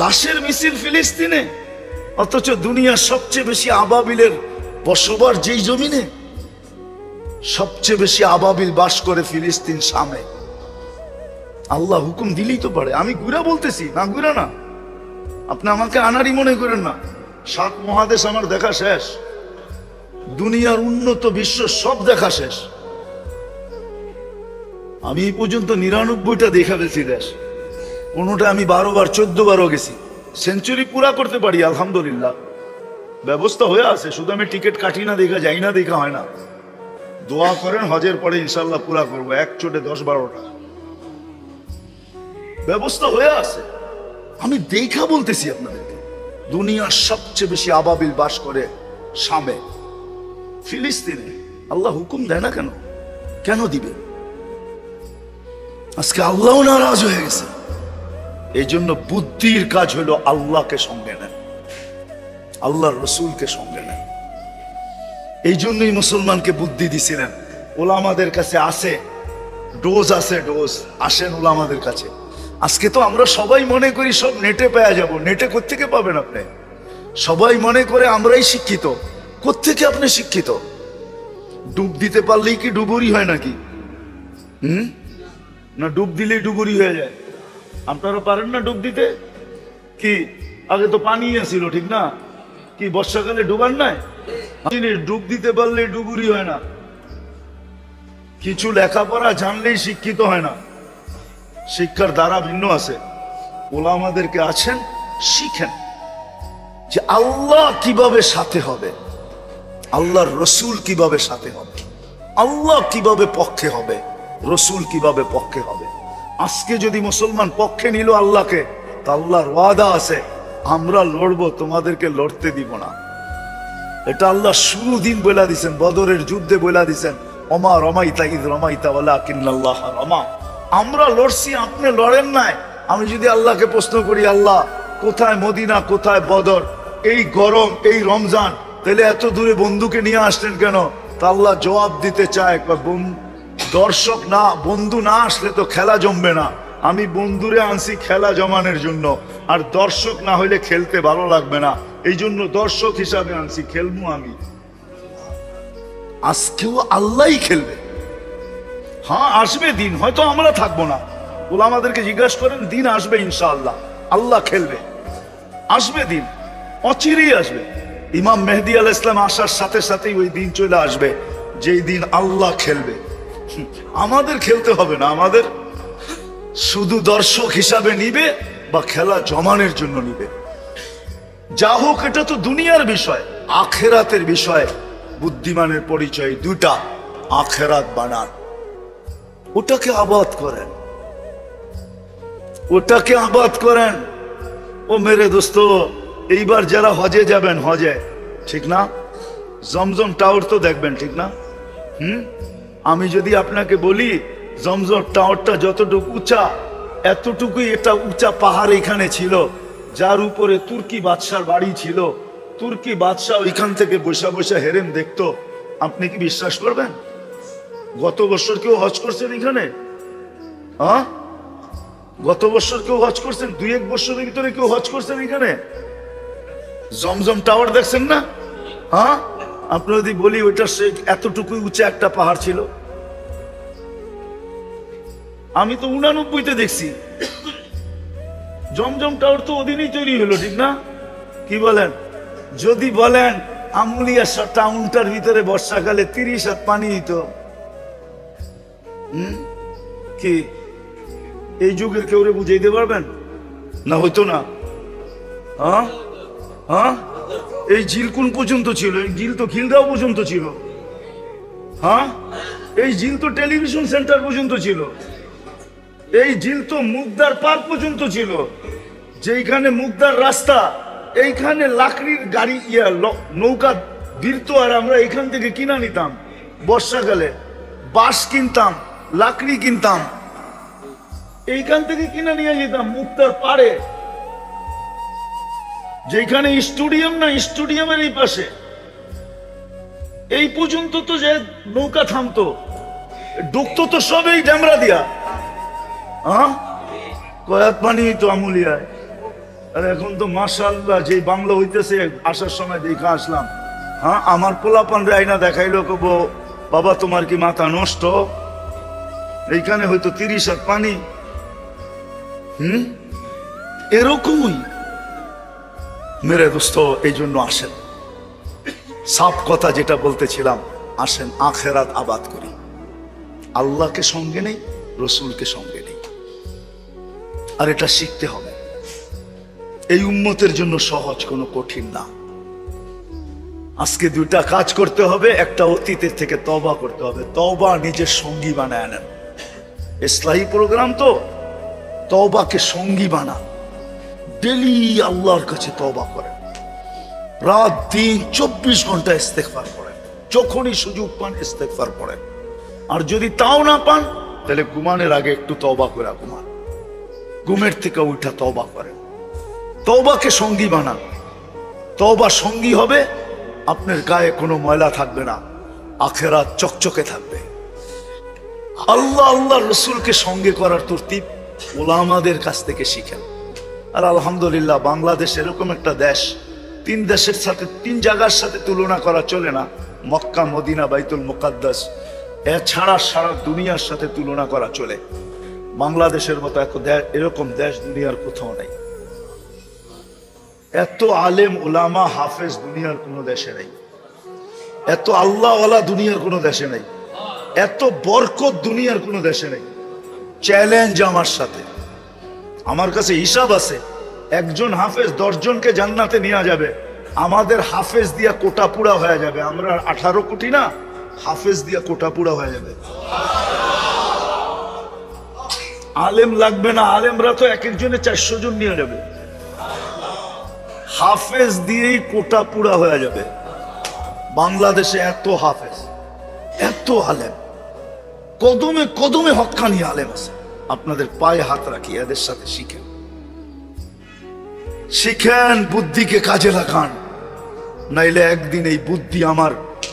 লাশের মিছিল ফিলিস্তিনে। অথচ দুনিয়ার সবচেয়ে বেশি আবাবিলের বসবাস যেই জমিনে, সবচেয়ে বেশি আবাবিল বাস করে ফিলিস্তিন, শামে। আল্লাহ হুকুম দিলেই তো পারে। আমি ঘুরা বলতেছি না, ঘুরা না, আপনি আমাকে আনারি মনে করেন না। 7 মহাদেশ আমার দেখা শেষ, দুনিয়ার উন্নত বিশ্ব সব দেখা শেষ। আমি এই পর্যন্ত 99টা দেখা গেছি দেশ, কোনোটা আমি 12 বার 14 বারও গেছি। সেঞ্চুরি পুরা করতে পারি আলহামদুলিল্লাহ, ব্যবস্থা হয়ে আছে। শুধু আমি টিকিট কাটি না, দেখা যাই না, দেখা হয় না। দোয়া করেন হজের পরে ইনশাল্লাহ পুরা করবো, এক চোটে 10-12টা ব্যবস্থা হয়ে আছে। আমি দেখা বলতেছি আপনাদেরকে, দুনিয়ার সবচেয়ে বেশি আবাবিল বাস করে শামে, ফিলিস্তিনে। আল্লাহ হুকুম দেয় না কেন? কেন দিবে? আজকে আল্লাহ নারাজ হয়ে গেছে। এই জন্য বুদ্ধির কাজ হলো আল্লাহকে সঙ্গে নেন, আল্লাহর রসুলকে সঙ্গে নেন। এই জন্যই মুসলমানকে বুদ্ধি দিছিলেন। ওলামাদের কাছে আছে ডোজ, আছে ডোজ, আসেন ওলামাদের কাছে। আজকে তো আমরা সবাই মনে করি সব নেটে পেয়ে যাব। নেটে কোত্থেকে পাবেন আপনি? সবাই মনে করে আমরাই শিক্ষিত। কোত্থেকে আপনি শিক্ষিত? ডুব দিতে পারলেই কি ডুবুরি হয় নাকি? না ডুব দিলেই ডুবুরি হয়ে যায়? আপনারা পারেন না ডুব দিতে? কি আগে তো পানি ছিল, ঠিক না? কি বর্ষাকালে ডুবান নাই? ডুব দিতে পারলে ডুবুরি হয় না। কিছু লেখাপড়া জানলেই শিক্ষিত হয় না। শিক্ষার দ্বারা ভিন্ন আছে। ওলামাদেরকে আছেন, শিখেন যে আল্লাহ কিভাবে সাথে হবে, আল্লাহর রসুল কিভাবে সাথে হবে, আল্লাহ কিভাবে পক্ষে হবে, রসুল কিভাবে পক্ষে হবে। আজকে যদি মুসলমান পক্ষে নিল আল্লাহকে, তা আল্লাহর ওয়াদা আছে আমরা লড়বো, তোমাদেরকে লড়তে দিব না। এটা আল্লাহ শুরু দিন বলে দিছেন, বদরের যুদ্ধে বলে দিছেন ওমা রমাইতা ইদ রমাইতা ওয়ালাকিন্নাল্লাহ রমা। আমরা লড়ছি, আপনি লড়েন নাই। আমি যদি আল্লাহকে প্রশ্ন করি, আল্লাহ কোথায় মদিনা, কোথায় বদর, এই গরম, এই রমজান, তাহলে এত দূরে বন্ধুকে নিয়ে আসলেন কেন? তা আল্লাহ জবাব দিতে চায়, দর্শক না, বন্ধু না আসলে তো খেলা জমবে না। আমি বন্ধুরে আনছি খেলা জমানোর জন্য, আর দর্শক না হইলে খেলতে ভালো লাগবে না। এই জন্য দর্শক হিসাবে আনছি, খেলবো আমি। আজকেও আল্লাহই খেলবে। হ্যাঁ আসবে দিন, হয়তো আমরা থাকবো না। ওলামাদেরকে জিজ্ঞাসা করেন, দিন আসবে ইনশাআল্লাহ, আল্লাহ খেলবে। আসবে দিন, অচিরেই আসবে। ইমাম মেহেদী আলাইহিস সালাম আসার সাথে সাথেই ওই দিন চলে আসবে, যেই দিন আল্লাহ খেলবে। আমাদের খেলতে হবে না, আমাদের শুধু দর্শক হিসাবে নিবে বা খেলা জমানের জন্য নিবে। যা হোক, এটা তো দুনিয়ার বিষয়। আখেরাতের বিষয় বুদ্ধিমানের পরিচয় দুটা, আখেরাত বানান, ওটাকে আবাদ করেন, ওটাকে আবাদ করেন। ও মেরে দোস্ত, এইবার যারা হজে যাবেন, হজে ঠিক না, জমজম টাওয়ার তো দেখবেন, ঠিক না? আমি যদি আপনাকে বলি জমজম টাওয়ারটা যতটুকু উঁচা, এতটুকুই এটা উঁচা পাহাড় এখানে ছিল, যার উপরে তুর্কি বাদশার বাড়ি ছিল। তুর্কি বাদশাহ ওইখান থেকে বসে বসে হেরেম দেখতো। আপনি কি বিশ্বাস করবেন? গত বছর কেউ হজ করছেন এখানে? হ্যাঁ, গত বছর কেউ হজ করছেন? 2-1 বছরের ভিতরে কেউ হজ করছেন এখানে? জমজম টাওয়ার দেখছেন না? হ্যাঁ, আপনি যদি বলি ওইটা সে এতটুকুই উঁচা একটা পাহাড় ছিল। আমি তো 89-তে দেখছি। জমজম টাওয়ার তো ওদিনই তৈরি হলো, ঠিক না? কি বলেন? যদি বলেন আমুলিয়া টাউনটার ভিতরে বর্ষাকালে 30 হাত পানি দিত, কি এই যুগের কেউ বুঝাইতে পারবেন? না হইতো না। হ্যাঁ হ্যাঁ, এই ঝিল কোন পর্যন্ত ছিল? এই ঝিল তো খিলগাঁও পর্যন্ত ছিল। হ্যাঁ, এই ঝিল তো টেলিভিশন সেন্টার পর্যন্ত ছিল। এই ঝিল তো মুগদার পার্ক পর্যন্ত ছিল, যেখানে মুগদার রাস্তা, এইখানে লাকড়ির গাড়ি নৌকা ভিড়তো, আর আমরা এখান থেকে কিনা নিতাম। বর্ষাকালে বাঁশ কিনতাম, লাকড়ি কিনতাম, এইখান থেকে কিনা নিয়ে যেতাম মুগদার পাড়ে, যেখানে স্টেডিয়াম না, স্টেডিয়ামের এই পাশে এই পর্যন্ত তো যে নৌকা থামতো, ডুবতো তো সব এই ড্যামরা দিয়া। হ্যাঁ, কয়াত পানি তো আমুলিয়ায়। আর এখন তো মাশাআল্লাহ যে বাংলা হইতেছে, আসার সময় দেখা আসলাম। হ্যাঁ, আমার পোলাপান রাইনা দেখাইলো, কব বাবা তোমার কি মাথা নষ্ট? এইখানে হয়তো 30 হাত পানি। এরকমই মেরে দোস্ত, এই জন্য আসেন, সাফ কথা যেটা বলতেছিলাম, আসেন আখেরাত আবাদ করি। আল্লাহকে সঙ্গে নেই, রসুলকে সঙ্গে নেই, আর এটা শিখতে হবে। এই উম্মতের জন্য সহজ, কোনো কঠিন না। আজকে দুইটা কাজ করতে হবে। একটা, অতীতের থেকে তওবা করতে হবে। তওবা নিজের সঙ্গী বানায় নেন। ইসলাহি প্রোগ্রাম তো, তওবাকে সঙ্গী বানান। ডেলি আল্লাহর কাছে তওবা করেন, রাত দিন 24 ঘন্টা ইস্তেগফার করেন, যখনই সুযোগ পান ইস্তেগফার করেন। আর যদি তাও না পান, তাহলে ঘুমানোর আগে একটু তওবা করে ঘুমান। ঘুমের থেকে উঠা তওবা করেন, তওবাকে সঙ্গী বানান। তওবা সঙ্গী হবে, আপনার গায়ে কোনো ময়লা থাকবে না, আখেরাত চকচকে থাকবে। আল্লাহ আল্লাহ রসুলকে সঙ্গে করার তরতিব ওলামাদের কাছ থেকে শিখেন। আর আলহামদুলিল্লাহ, বাংলাদেশ এরকম একটা দেশ, 3 দেশের সাথে, 3 জায়গার সাথে তুলনা করা চলে না। মক্কা, মদিনা, বাইতুল মুকাদ্দাস, এছাড়া সারা দুনিয়ার সাথে তুলনা করা চলে। বাংলাদেশের মতো এরকম দেশ দুনিয়ার কোথাও নেই। এত আলেম ওলামা হাফেজ দুনিয়ার কোনো দেশে নেই। এত আল্লাহওয়ালা দুনিয়ার কোনো দেশে নেই। এত বরকত দুনিয়ার কোনো দেশে নেই। চ্যালেঞ্জ আমার সাথে, আমার কাছে হিসাব আছে, একজন হাফেজ 10 জনকে জান্নাতে নিয়ে যাবে। আমাদের হাফেজ দিয়া কোটা পুরা হয়ে যাবে। আমরা 18 কোটি না, হাফেজ দিয়া কোটা পুরা হয়ে যাবে। আলেম লাগবে না, আলেমরা তো এক একজনে 400 জন নিয়ে যাবে। হাফেজ দিয়েই কোটা পুরা হয়ে যাবে। বাংলাদেশে এত হাফেজ, এত আলেম, কদমে কদমে হক্কানি আলেম আছে। আপনাদের পায়ে হাত রাখি, এদের সাথে শিখেন, শিখেন, বুদ্ধিকে কাজে লাগান। নাইলে একদিন এই বুদ্ধি আমার,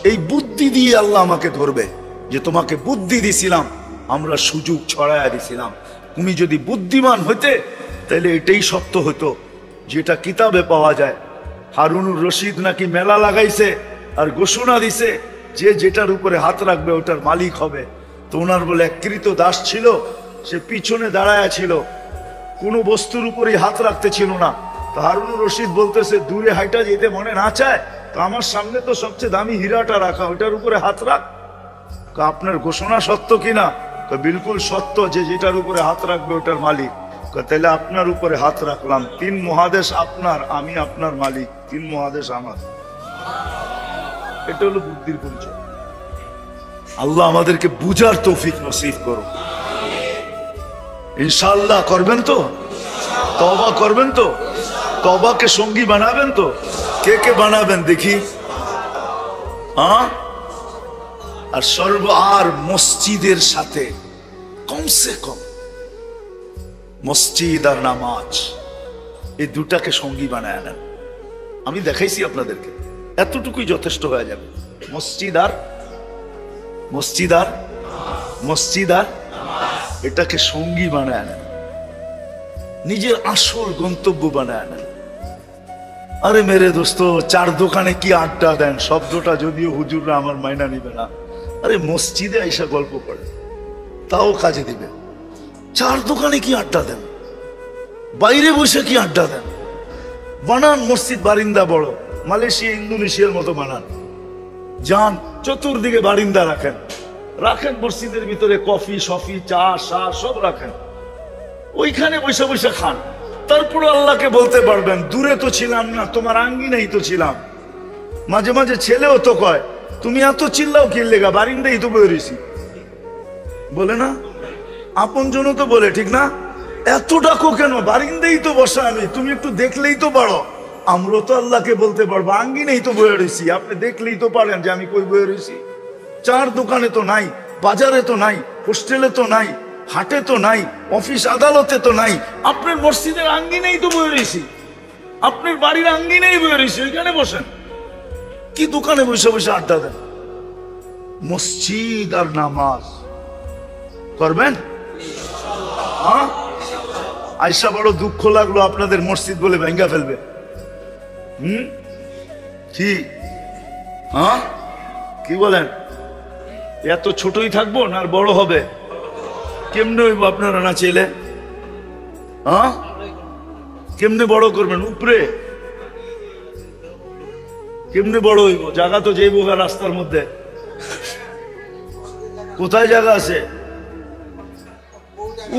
এই বুদ্ধি দিয়ে আল্লাহ আমাকে ধরবে, যে তোমাকে বুদ্ধি দিছিলাম, আমরা সুযোগ ছড়াইয়া দিছিলাম। তুমি যদি বুদ্ধিমান হইতে, তাহলে এটাই সত্য হতো যেটা কিতাবে পাওয়া যায়। হারুনুর রশিদ নাকি মেলা লাগাইছে আর ঘোষণা দিছে যে যেটার উপরে হাত রাখবে ওটার মালিক হবে। তো ওনার বলে এক কৃত দাস ছিল, সে পিছনে দাঁড়ায়া ছিল, কোনো বস্তুর উপরেই হাত রাখতে ছিল না। তো হারুনুর রশিদ বলতেছে, দূরে হাইটা যেতে মনে না চায়, তো আমার সামনে তো সবচেয়ে দামি হীরাটা রাখা, ওটার উপরে হাত রাখ। আপনার ঘোষণা সত্য কিনা? বিলকুল সত্য, যে যেটার উপরে হাত রাখবে ওটার মালিক। তাহলে আপনার উপরে হাত রাখলাম, 3 মহাদেশ আপনার, আমি আপনার মালিক, 3 মহাদেশ আমার। এটা হলো বুদ্ধির পরিচয়। আল্লাহ আমাদেরকে বুঝার তৌফিক নসিব করো। ইনশাআল্লাহ করবেন তো? তওবা করবেন তো? তওবাকে সঙ্গী বানাবেন তো? কে কে বানাবেন দেখি? আর আর মসজিদের সাথে কমসে কম মসজিদ আর নামাজ, এই দুটাকে সঙ্গী বানায় নেন। আমি দেখাইছি আপনাদেরকে, এতটুকুই যথেষ্ট হয়ে যাবে। মসজিদ আর এটাকে সঙ্গী বানায় নেন, নিজের আসল গন্তব্য বানায় নেন। আরে মেরে দোস্ত, 4 দোকানে কি আড্ডা দেন, শব্দটা যদিও হুজুররা আমার মাইনা নিবে না। আরে মসজিদে আইসা গল্প করে, তাও কাজে দিবে। 4 দোকানে কি আড্ডা দেন, বাইরে বসে কি আড্ডা দেন, বানান মসজিদ বারিন্দা বড়, মালয়েশিয়া ইন্দোনেশিয়ার মতো বানান। যান চতুর্দিকে বারিন্দা রাখেন, রাখেন মসজিদের ভিতরে কফি সফি চা সা সব রাখেন, ওইখানে বসে বসে খান। তারপরে আল্লাহকে বলতে পারবেন দূরে তো ছিলাম না, তোমার আঙ্গিনাই তো ছিলাম। মাঝে মাঝে ছেলেও তো কয় তুমি এত চিল্লাও কি লেগা, বারিন্দাই তো বয়ে রয়েছি, বলে না? আপন জন তো বলে, ঠিক না? এত ডাকো কেন, বারিন্দাই তো বসা আমি, তুমি একটু দেখলেই তো পারো। আমরা তো আল্লাহকে বলতে পারবো আঙ্গিনাই তো বয়ে রয়েছি, আপনি দেখলেই তো পারেন যে আমি কই বয়ে রয়েছি। চার দোকানে তো নাই, বাজারে তো নাই, হোস্টেলে তো নাই, হাটে তো নাই, অফিস আদালতে তো নাই, আপনার মসজিদের আঙ্গিনাই তো বয়ে রয়েছি, আপনার বাড়ির আঙ্গিনাই বয়ে রয়েছি, ওইখানে বসেন। কি দোকানে বসে বসে আড্ডা দেন? মসজিদ আর নামাজ করবেন। হ্যাঁ, আয়সা বড় দুঃখ লাগলো আপনাদের মসজিদ বলে ভেঙ্গা ফেলবে। কি? হ্যাঁ, কি বলেন? এত ছোটই থাকবো না আর বড় হবে? কেমনে হইব আপনারা না ছেলে? হ্যাঁ, কেমনে বড় করবেন? উপরে কেমনে বড় হইব? জায়গা তো যাইব রাস্তার মধ্যে, কোথায় জায়গা আছে?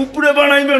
উপরে বানাইবেন।